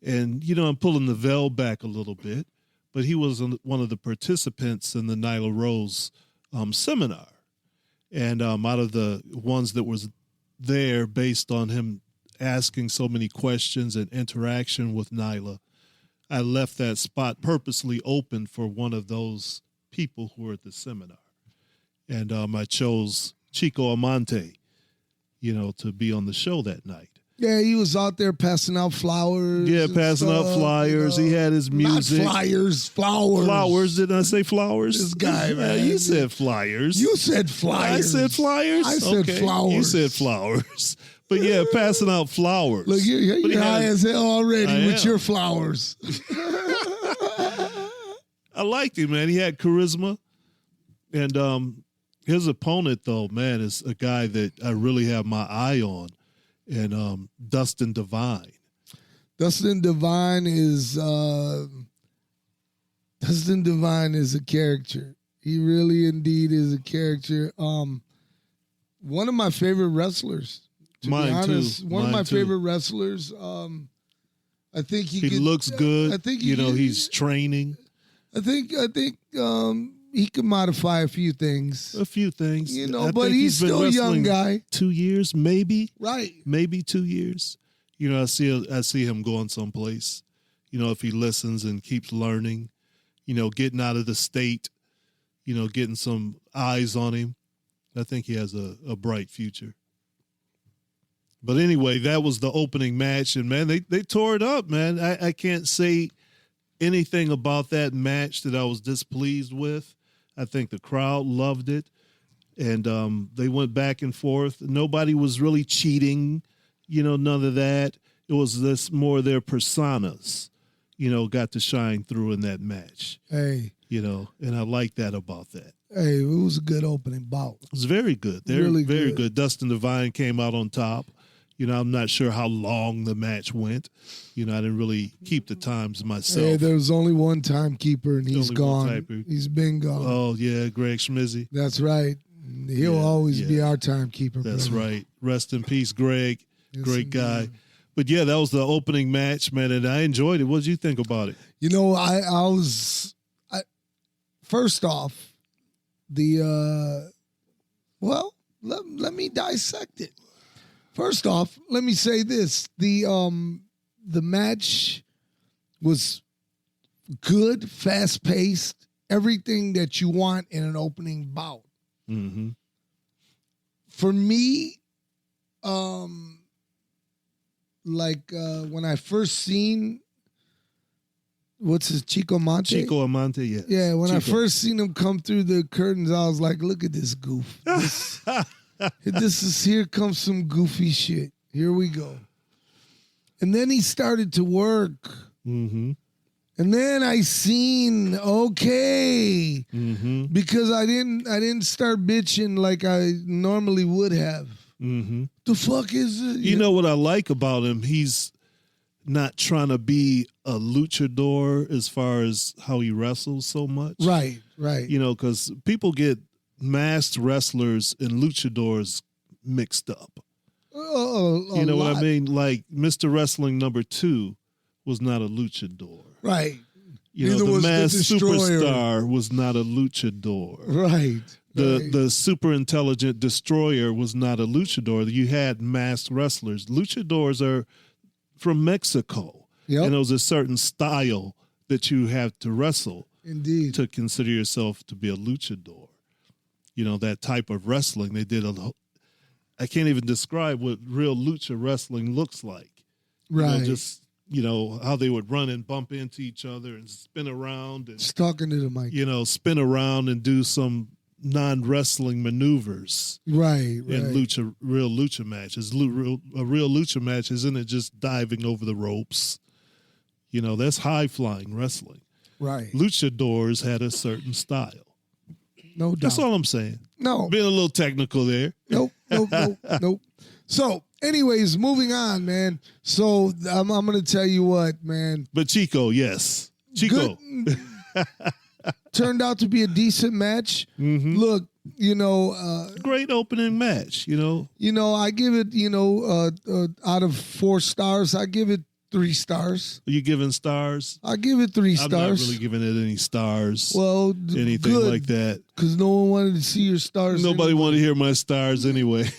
And, I'm pulling the veil back a little bit, but he was one of the participants in the Nyla Rose seminar. And out of the ones that was there, based on him asking so many questions and interaction with Nyla, I left that spot purposely open for one of those people who were at the seminar. And I chose Chico Amante, to be on the show that night. Yeah, he was out there passing out flowers. Yeah, passing out flyers. He had his music. Not flyers, flowers. Flowers. Didn't I say flowers? This guy, man. Yeah, you said flyers. You said flyers. I said flyers? I said flowers. You said flowers. But yeah, passing out flowers. Look, you're high as hell already with your flowers. I liked him, man. He had charisma. And his opponent, though, man, is a guy that I really have my eye on. And Dustin Divine. Dustin Divine is a character. He really indeed is a character. One of my favorite wrestlers. To be honest, one of my favorite wrestlers. I think he looks good. I think he's training. I think he could modify a few things. But he's still a young guy. 2 years, maybe. Right. Maybe 2 years. I see him going someplace. If he listens and keeps learning, getting out of the state, getting some eyes on him. I think he has a bright future. But anyway, that was the opening match, and man, they tore it up, man. I can't say anything about that match that I was displeased with. I think the crowd loved it, and they went back and forth. Nobody was really cheating, none of that. It was this more their personas, got to shine through in that match. Hey. And I like that about that. Hey, it was a good opening bout. It was very good. Really very good. Dustin Divine came out on top. I'm not sure how long the match went. I didn't really keep the times myself. Hey, there was only one timekeeper, and he's gone. He's been gone. Oh, yeah, Greg Schmizzy. That's right. He'll always be our timekeeper. That's brother. right. Rest in peace, Greg. Yes, Great guy. But, yeah, that was the opening match, man, and I enjoyed it. What did you think about it? First off, let me dissect it. First off, let me say this. The match was good, fast-paced, everything that you want in an opening bout. Mm-hmm. For me, when I first seen, what's his, Chico Amante? Chico Amante, yeah. Yeah, when I first seen him come through the curtains, I was like, look at this goof. Here comes some goofy shit. Here we go. And then he started to work. Mm-hmm. And then I seen, okay, because I didn't start bitching like I normally would have. Mm-hmm. The fuck is it? You know what I like about him? not trying to be a luchador as far as how he wrestles so much. Right. You know, because people get masked wrestlers and luchadors mixed up. You know what I mean? Like Mr. Wrestling #2 was not a luchador. Right. You Neither know, the was the masked Destroyer. superstar was not a luchador. Right. The super intelligent destroyer was not a luchador. You had masked wrestlers. Luchadors are from Mexico. Yep. And there was a certain style that you have to wrestle Indeed. to consider yourself to be a luchador. You know, that type of wrestling. They did I can't even describe what real lucha wrestling looks like. Right. You know, just, you know, how they would run and bump into each other and spin around and, Just talking to the mic. you know, spin around and do some non-wrestling maneuvers Right. in real lucha matches. A real lucha match isn't it just diving over the ropes? You know, that's high-flying wrestling. Right. Luchadors had a certain style. No doubt. That's all I'm saying. No. Being a little technical there. Nope. So, anyways, moving on, man. So I'm going to tell you what, man. But Chico, yes. Chico. Good, turned out to be a decent match. Mm-hmm. Look, you know, Great opening match, you know. I give it, out of 4 stars, I give it 3 stars. Are you giving stars? I give it 3 stars. I'm not really giving it any stars. Well, anything like that. Because no one wanted to see your stars. Nobody wanted to hear my stars anyway.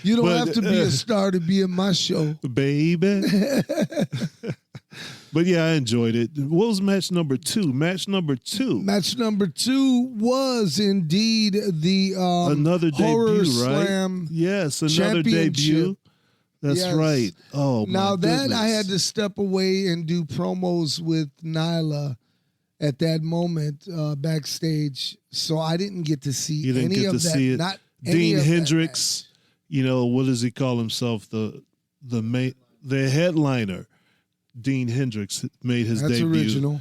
You don't But, have to be a star to be in my show. Baby. But yeah, I enjoyed it. What was match number 2? Match number 2. Match number 2 was indeed the Another Horror debut, right? Slam. Yes, another Championship. debut. That's Yes. right. Oh, Now my that goodness. I had to step away and do promos with Nyla at that moment backstage, so I didn't get to see You didn't any get of to that. see it. Not any Dean of that Hendricks, you know, what does he call himself? The headliner. Dean Hendricks made his match. That's debut. original.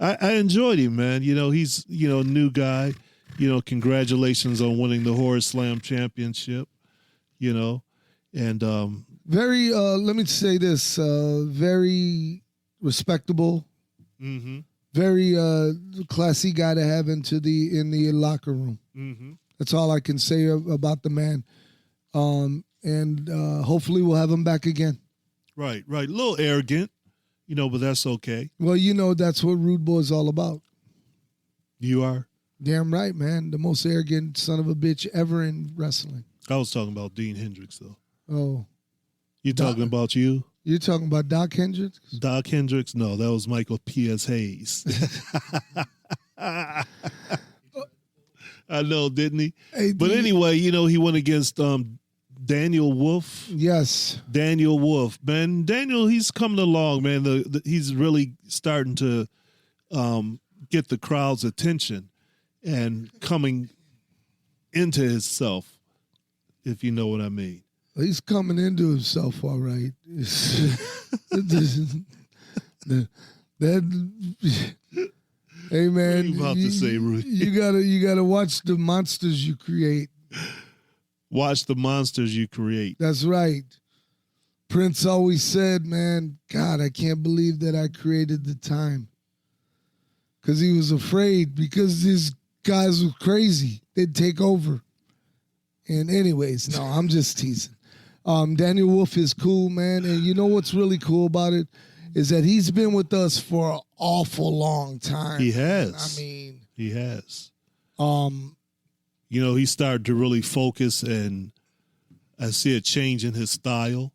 I enjoyed him, man. You know, he's, new guy. You know, congratulations on winning the Horror Slam Championship, and Very, let me say this, very respectable, mm-hmm, very classy guy to have in the locker room. mm-hmm. That's all I can say about the man. And hopefully we'll have him back again. Right. A little arrogant, but that's okay. Well, that's what Rude Boy is all about. You are? Damn right, man. The most arrogant son of a bitch ever in wrestling. I was talking about Dean Hendricks, though. Oh. You talking about you? You're talking about Doc Hendricks? Doc Hendricks? No, that was Michael P.S. Hayes. I know, didn't he? Hey, But anyway, he went against Daniel Wolf. Yes. Daniel Wolf. Man, Daniel, he's coming along, man. He's really starting to get the crowd's attention and coming into himself, if you know what I mean. He's coming into himself, all right. Hey, man. What are you about to say, Rudy? You gotta watch the monsters you create. Watch the monsters you create. That's right. Prince always said, man, God, I can't believe that I created the time. Because he was afraid, because these guys were crazy. They'd take over. And anyways, no, I'm just teasing. Daniel Wolf is cool, man. And you know what's really cool about it is that he's been with us for an awful long time. He has. I mean. He has. He started to really focus, and I see a change in his style.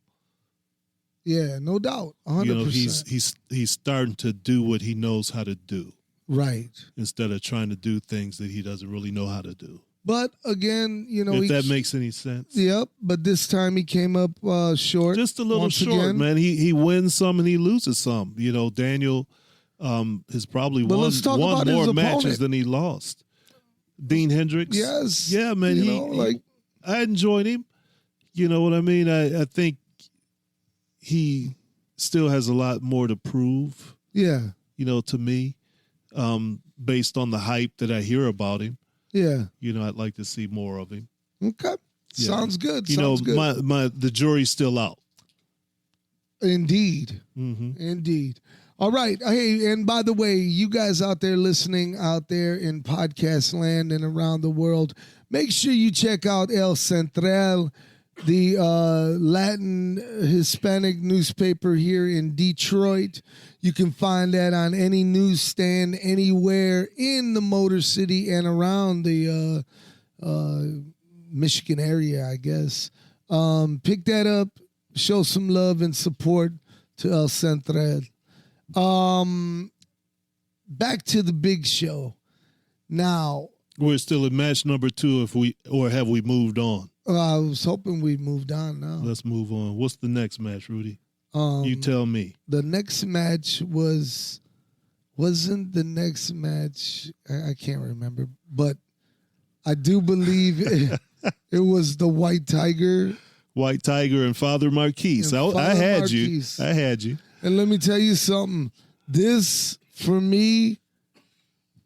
Yeah, no doubt. 100%. He's starting to do what he knows how to do. Right. Instead of trying to do things that he doesn't really know how to do. But again, if that makes any sense. Yep, but this time he came up short. Just a little once short, again. man. He wins some and he loses some. Daniel has probably won more matches than he lost. Dean Hendricks. Yes. Yeah, man. I enjoyed him. You know what I mean? I think he still has a lot more to prove. Yeah. To me, based on the hype that I hear about him. Yeah. I'd like to see more of him. Okay. Yeah. Sounds good. Sounds good. The jury's still out. Indeed. Indeed. All right. Hey, and by the way, you guys out there listening out there in podcast land and around the world, make sure you check out El Central, the Latin Hispanic newspaper here in Detroit. You can find that on any newsstand anywhere in the Motor City and around the Michigan area, I guess. Pick that up, show some love and support to El Central. Back to the big show. Now, we're still at match number 2 have we moved on? I was hoping we moved on now. Let's move on. What's the next match, Rudy? You tell me. The next match wasn't the next match. I can't remember, but I do believe it was the White Tiger. White Tiger and Father Marquise. I had you. And let me tell you something. This, for me,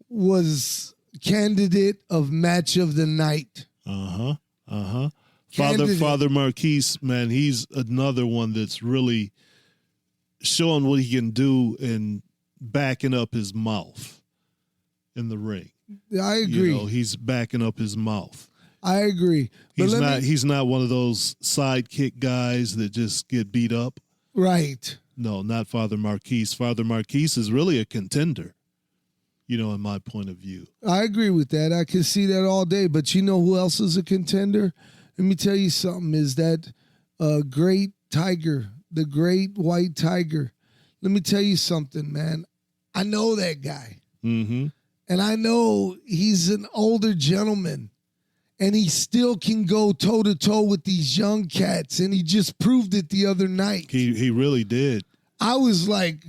was candidate of match of the night. Father Marquise, man, he's another one that's really showing what he can do and backing up his mouth in the ring. I agree. He's backing up his mouth. I agree. He's not one of those sidekick guys that just get beat up. Right. No, not Father Marquise. Father Marquise is really a contender, in my point of view. I agree with that. I can see that all day. But you know who else is a contender? Let me tell you something, is that great tiger, the great White Tiger. Let me tell you something, man. I know that guy. Mm-hmm. And I know he's an older gentleman. And he still can go toe-to-toe with these young cats. And he just proved it the other night. He really did. I was like,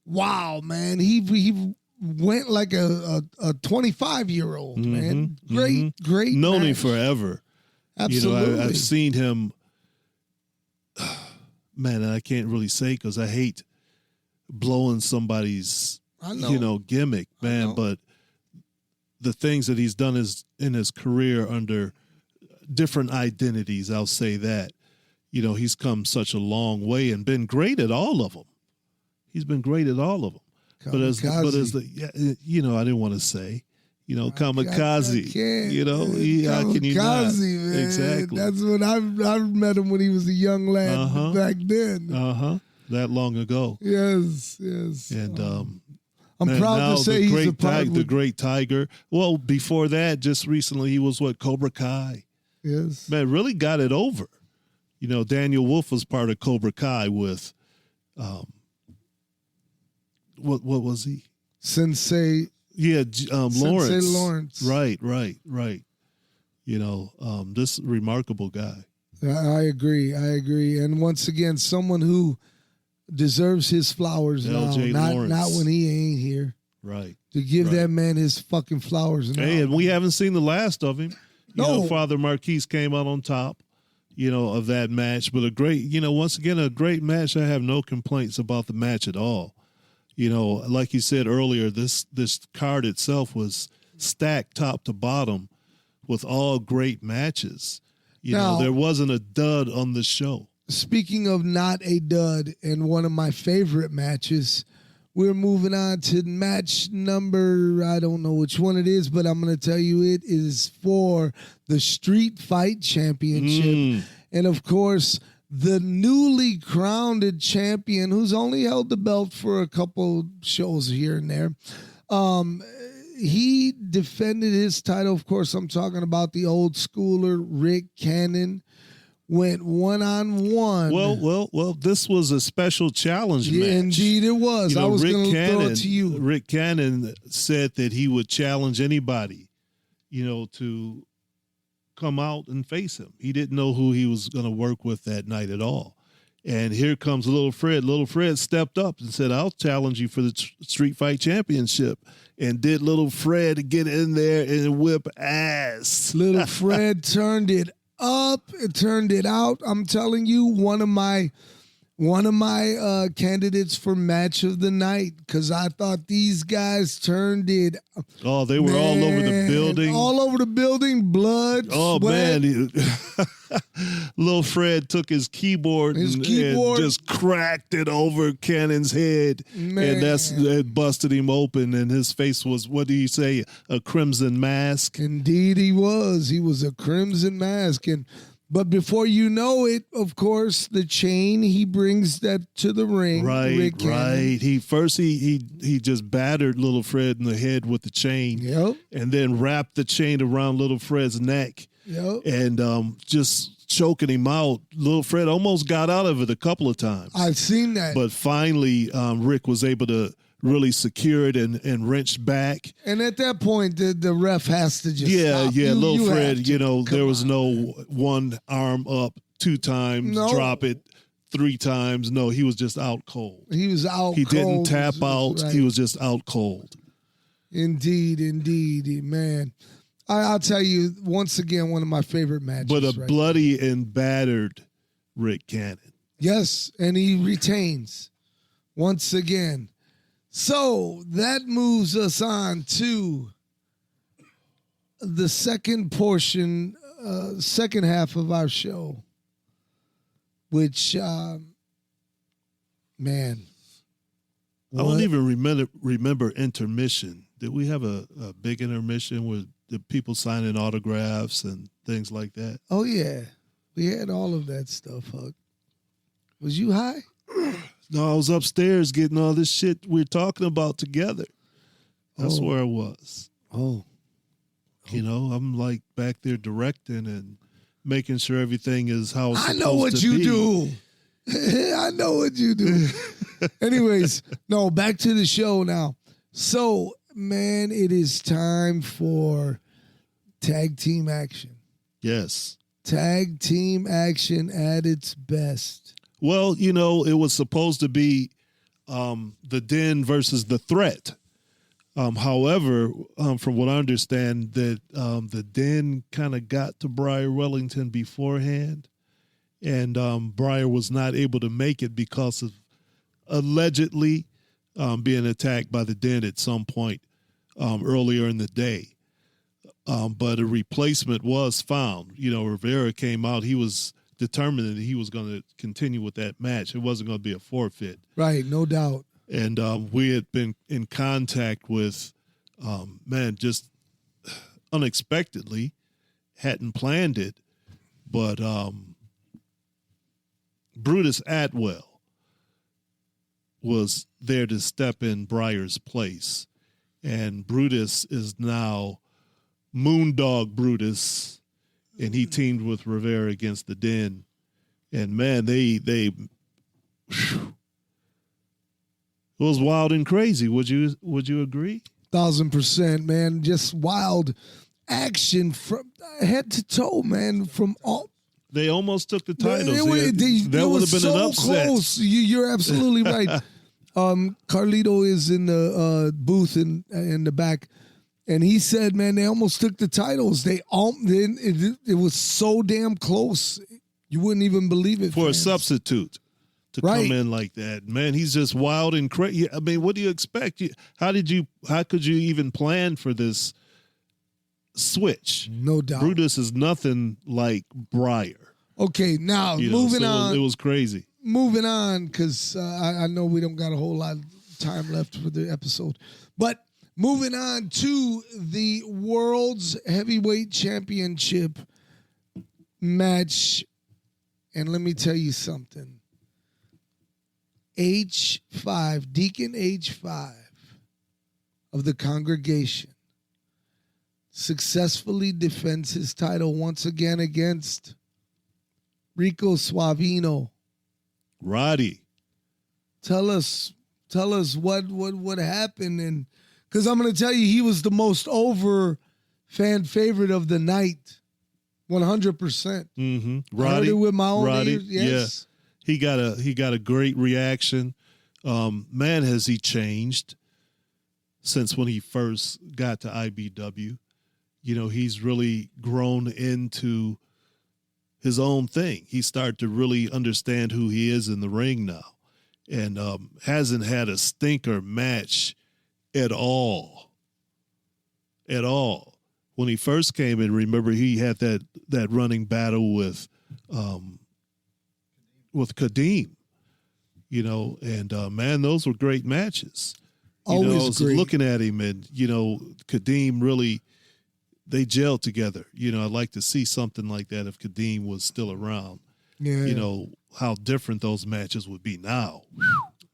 wow, man. He went like a 25-year-old, man. Great Known match. him forever. Absolutely. I've seen him, man, and I can't really say because I hate blowing somebody's, gimmick, man. But the things that he's done in his career under different identities, I'll say that. He's come such a long way and been great at all of them. He's been great at all of them. But as I didn't want to say, kamikaze. How can you not? Man. Exactly. That's when I met him when he was a young lad back then. That long ago. Yes. And I'm proud to say he's a part of the great Tiger. Well, before that, just recently, he was Cobra Kai. Yes. Man, really got it over. Daniel Wolf was part of Cobra Kai with, what was he? Sensei. Yeah, Lawrence. Sensei Lawrence. Right. This remarkable guy. I agree. And once again, someone who deserves his flowers now, not when he ain't here. Right. To give that man his fucking flowers now. Hey, and we haven't seen the last of him. No. Father Marquise came out on top, of that match. But a great, once again, a great match. I have no complaints about the match at all. Like you said earlier, this card itself was stacked top to bottom with all great matches. Now, there wasn't a dud on the show. Speaking of not a dud and one of my favorite matches, we're moving on to match number, I don't know which one it is, but I'm going to tell you it is for the Street Fight Championship. And, of course, the newly crowned champion, who's only held the belt for a couple shows here and there, he defended his title. Of course, I'm talking about the old schooler, Rick Cannon. Went one-on-one. Well, this was a special challenge match. Indeed it was. I was going to throw it to you. Rick Cannon said that he would challenge anybody, to come out and face him. He didn't know who he was going to work with that night at all. And here comes Little Fred. Little Fred stepped up and said, I'll challenge you for the Street Fight Championship. And did Little Fred get in there and whip ass. Little Fred turned it up, it turned it out. I'm telling you, one of my one of my candidates for match of the night because I thought these guys turned it. Oh, they were all over the building. All over the building, blood, sweat. Man. Little Fred took his keyboard, and just cracked it over Cannon's head. Man. And that busted him open, and his face was, what do you say, a crimson mask? Indeed he was. He was a crimson mask. But before you know it, of course, the chain, he brings that to the ring. Right. He just battered Little Fred in the head with the chain. Yep. And then wrapped the chain around Little Fred's neck. Yep. And just choking him out. Little Fred almost got out of it a couple of times. I've seen that. But finally, Rick was able to really secure it and wrench back. And at that point, the ref has to just stop. Little Fred, there was no one arm up 2 times, drop it 3 times. No, he was just out cold. He was out He cold. didn't tap out. Right. He was just out cold. Indeed, man. I'll tell you, once again, one of my favorite matches. But a bloody and battered Rick Cannon. Yes, and he retains once again. So that moves us on to the second portion, second half of our show, which, man. I don't even remember intermission. Did we have a big intermission with the people signing autographs and things like that? Oh, yeah. We had all of that stuff, Huck. Was you high? No, I was upstairs getting all this shit we're talking about together. That's where I was. Oh. I'm like back there directing and making sure everything is how it's supposed to be. I know what you do. I know what you do. Anyways, no, back to the show now. So, man, it is time for tag team action. Yes. Tag team action at its best. Well, it was supposed to be the Den versus the Threat. However, from what I understand, that the Den kind of got to Briar Wellington beforehand, and Briar was not able to make it because of allegedly being attacked by the Den at some point earlier in the day. But a replacement was found. Rivera came out. He was determined that he was going to continue with that match. It wasn't going to be a forfeit. Right, no doubt. And we had been in contact with, just unexpectedly, hadn't planned it, but Brutus Atwell was there to step in Briar's place. And Brutus is now Moondog Brutus, and he teamed with Rivera against the Den. And, man, it was wild and crazy. Would you agree? 1,000%, man. Just wild action from head to toe, man. From all. They almost took the titles. That would have been so an upset. Close. You're absolutely right. Carlito is in the booth in the back, and he said, "Man, they almost took the titles. It was so damn close. You wouldn't even believe it." For a substitute to come in like that, man, he's just wild and crazy. I mean, what do you expect? How could you even plan for this switch? No doubt. Brutus is nothing like Briar. Okay, now moving on. It was crazy. Moving on, because I know we don't got a whole lot of time left for the episode. But moving on to the World's Heavyweight Championship match. And let me tell you something. H5, Deacon H5 of the congregation successfully defends his title once again against Rico Suavino. Roddy, tell us what happened, and because I'm going to tell you, he was the most over fan favorite of the night, 100%. Mm-hmm. Roddy, I heard it with my own ears. Yes. Yeah, he got a great reaction. Man, has he changed since when he first got to IBW? He's really grown into his own thing. He started to really understand who he is in the ring now, and hasn't had a stinker match at all. At all. When he first came in, remember he had that running battle with Kadeem, you know, and man, those were great matches. You know, I was great. looking at him, and you know, Kadeem really, they gelled together. You know, I'd like to see something like that if Kadeem was still around. Yeah. You know how different those matches would be now.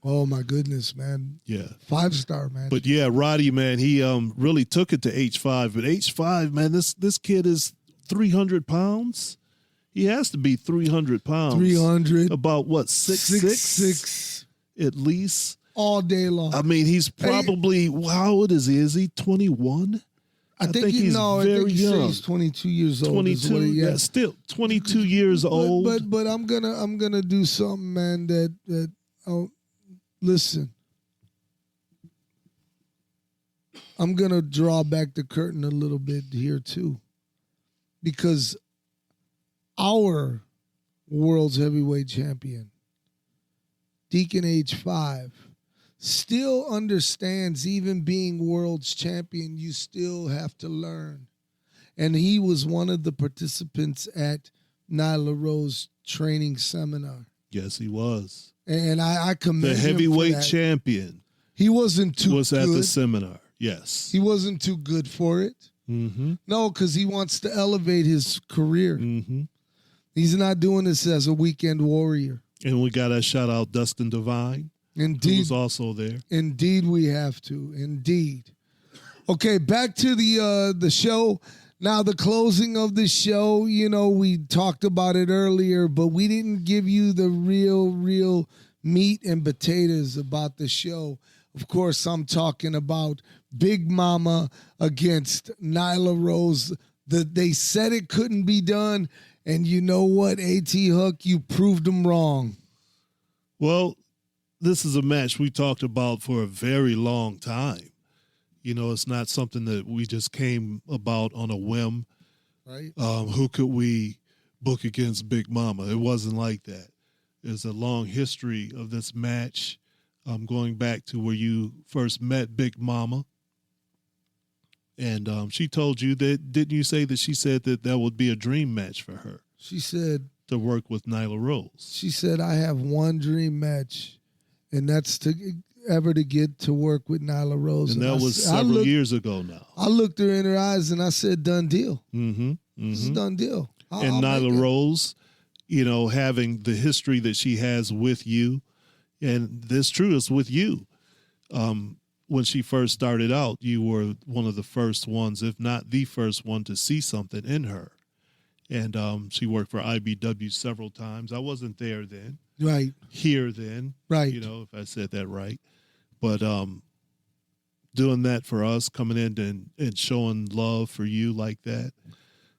Oh my goodness, man. Yeah. 5-star, man. But yeah, Roddy, man, he really took it to H5. But H5, man, this kid is 300 pounds. He has to be 300 pounds. 300. About what, 6'6"? 6'6". At least. All day long. I mean, he's probably, how old is he? Is he 21? I think he's very young. He's 22 years old. 22, yeah, still 22 years old. But I'm gonna do something, man. That listen. I'm gonna draw back the curtain a little bit here too, because our world's heavyweight champion, Deacon H5, still understands, even being world's champion, you still have to learn. And he was one of the participants at Nyla Rose's training seminar. Yes, he was. And I commend the him for heavyweight that. champion. He wasn't too was good. at the seminar. Yes. He wasn't too good for it. Mm-hmm. No, because he wants to elevate his career. Mm-hmm. He's not doing this as a weekend warrior. And we got to shout out Dustin Devine, who Indeed. was also there. Indeed, we have to. Indeed. Okay, back to the show. Now, the closing of the show, you know, we talked about it earlier, but we didn't give you the real meat and potatoes about the show. Of course, I'm talking about Big Mama against Nyla Rose. They said it couldn't be done, and you know what, A.T. Huck, you proved them wrong. Well, this is a match we talked about for a very long time. You know, it's not something that we just came about on a whim. Right. Who could we book against Big Mama? It wasn't like that. There's a long history of this match, going back to where you first met Big Mama. And she told you that, didn't you say that she said that would be a dream match for her? She said, to work with Nyla Rose. She said, I have one dream match, and that's to get to work with Nyla Rose. And that was several years ago now. I looked her in her eyes and I said, done deal. Mm-hmm. This is done deal. And Nyla Rose, you know, having the history that she has with you, and this true is with you. When she first started out, you were one of the first ones, if not the first one, to see something in her. And she worked for IBW several times. I wasn't there then. Right. Here then. Right. You know, if I said that right. But doing that for us, coming in and showing love for you like that,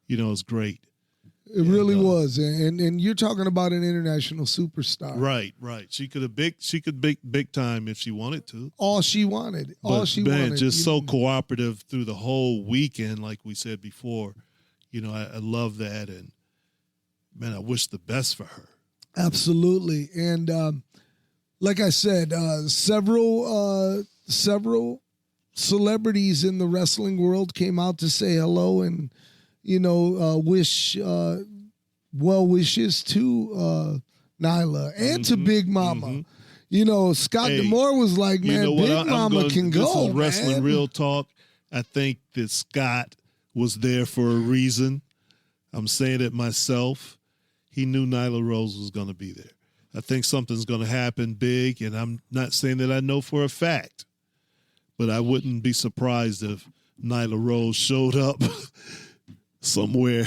you know, is great. It really was. And you're talking about an international superstar. Right. She could big time if she wanted to. All she wanted. Just so cooperative through the whole weekend, like we said before. You know, I love that, and man, I wish the best for her. Absolutely. And like I said, several celebrities in the wrestling world came out to say hello and, you know, wish well wishes to Nyla and to Big Mama. Mm-hmm. You know, Scott D'Amore was like, man, Big Mama can go. This is Wrestling Real Talk. I think that Scott was there for a reason. I'm saying it myself. He knew Nyla Rose was going to be there. I think something's going to happen big, and I'm not saying that I know for a fact, but I wouldn't be surprised if Nyla Rose showed up somewhere.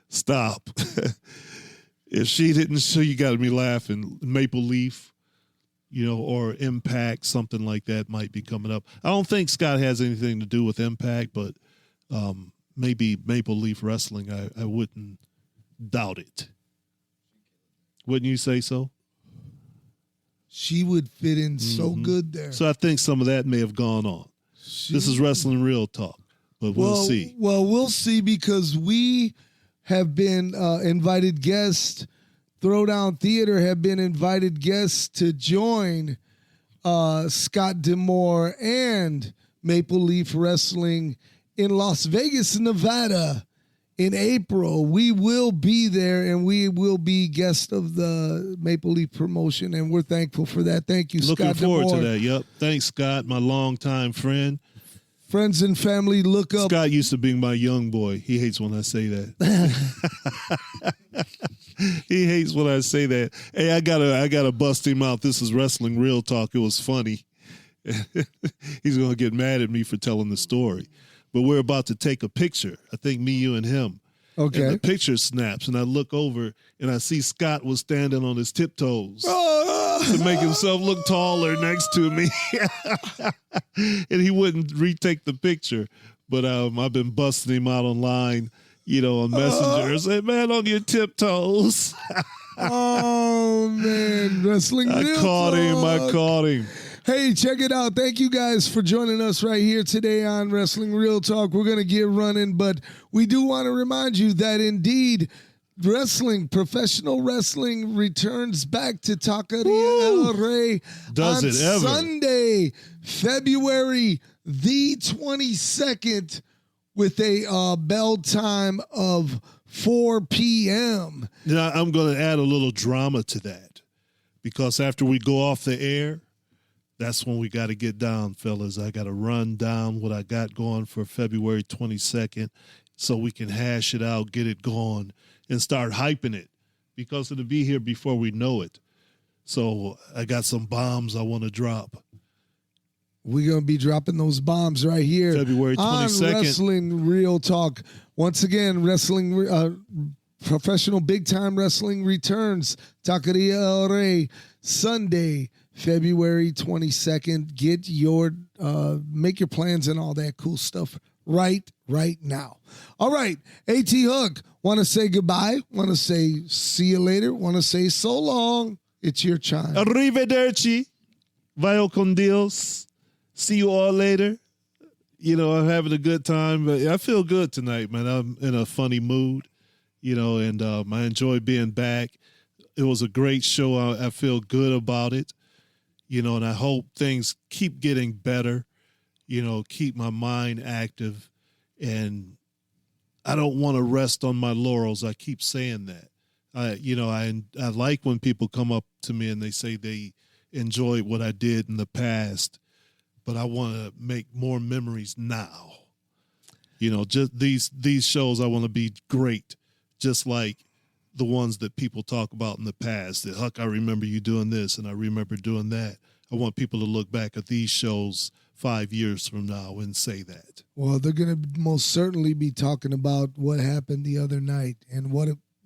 Stop. If she didn't show, you got me laughing. Maple Leaf, you know, or Impact, something like that might be coming up. I don't think Scott has anything to do with Impact, but maybe Maple Leaf Wrestling, I wouldn't doubt it. Wouldn't you say so? She would fit in so good there. So I think some of that may have gone on. This is Wrestling Real Talk, but we'll see. Well, we'll see, because we have been invited guests. Throwdown Theater have been invited guests to join Scott Demore and Maple Leaf Wrestling in Las Vegas, Nevada in April. We will be there, and we will be guest of the Maple Leaf promotion, and we're thankful for that. Thank you, Looking Scott forward Demore. to that. Yep. Thanks, Scott, my longtime friend. Friends and family, look up. Scott used to be my young boy. He hates when I say that. He hates when I say that. Hey, I gotta bust him out. This is Wrestling Real Talk. It was funny. He's gonna get mad at me for telling the story. But we're about to take a picture. I think me, you, and him. Okay. And the picture snaps, and I look over, and I see Scott was standing on his tiptoes to make himself look taller next to me. And he wouldn't retake the picture. But I've been busting him out online, on Messenger. I said, man, on your tiptoes. Oh, man. Wrestling Real I caught him. Hey, check it out. Thank you guys for joining us right here today on Wrestling Real Talk. We're going to get running, but we do want to remind you that indeed professional wrestling returns back to Taqueria El Rey on Sunday, February the 22nd with a bell time of 4 p.m. Now, I'm going to add a little drama to that because after we go off the air, that's when we got to get down, fellas. I got to run down what I got going for February 22nd so we can hash it out, get it going, and start hyping it because it'll be here before we know it. So I got some bombs I want to drop. We're going to be dropping those bombs right here. February 22nd. On Wrestling Real Talk. Once again, professional big-time wrestling returns. Taqueria El Rey, Sunday, February 22nd. Make your plans and all that cool stuff right now. All right, A.T. Huck, want to say goodbye? Want to say see you later? Want to say so long? It's your chime. Arrivederci. Vaya con Dios. See you all later. I'm having a good time. But I feel good tonight, man. I'm in a funny mood, and I enjoy being back. It was a great show. I feel good about it. And I hope things keep getting better, keep my mind active. And I don't want to rest on my laurels. I keep saying that. I like when people come up to me and they say they enjoyed what I did in the past, but I want to make more memories now. Just these shows, I want to be great, just like the ones that people talk about in the past. That, Huck, I remember you doing this, and I remember doing that. I want people to look back at these shows 5 years from now and say that. Well, they're going to most certainly be talking about what happened the other night. And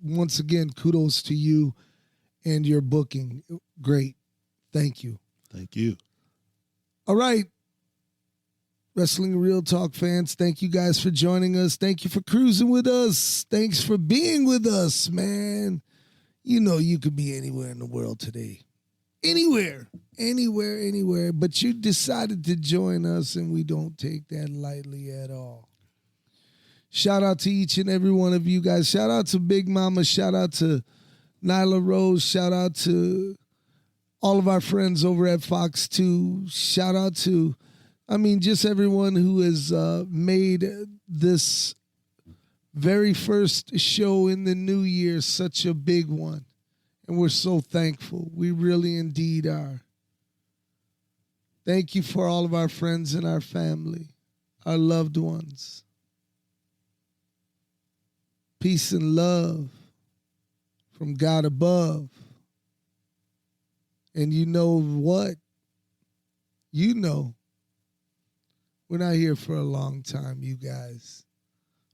once again, kudos to you and your booking. Great. Thank you. Thank you. All right. Wrestling Real Talk fans, thank you guys for joining us. Thank you for cruising with us. Thanks for being with us, man. You could be anywhere in the world today. Anywhere. But you decided to join us, and we don't take that lightly at all. Shout out to each and every one of you guys. Shout out to Big Mama. Shout out to Nyla Rose. Shout out to all of our friends over at Fox 2. Shout out to just everyone who has made this very first show in the new year such a big one. And we're so thankful. We really indeed are. Thank you for all of our friends and our family, our loved ones. Peace and love from God above. And you know what? We're not here for a long time, you guys.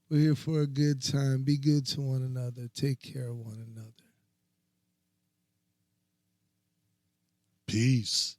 We're here for a good time. Be good to one another. Take care of one another. Peace.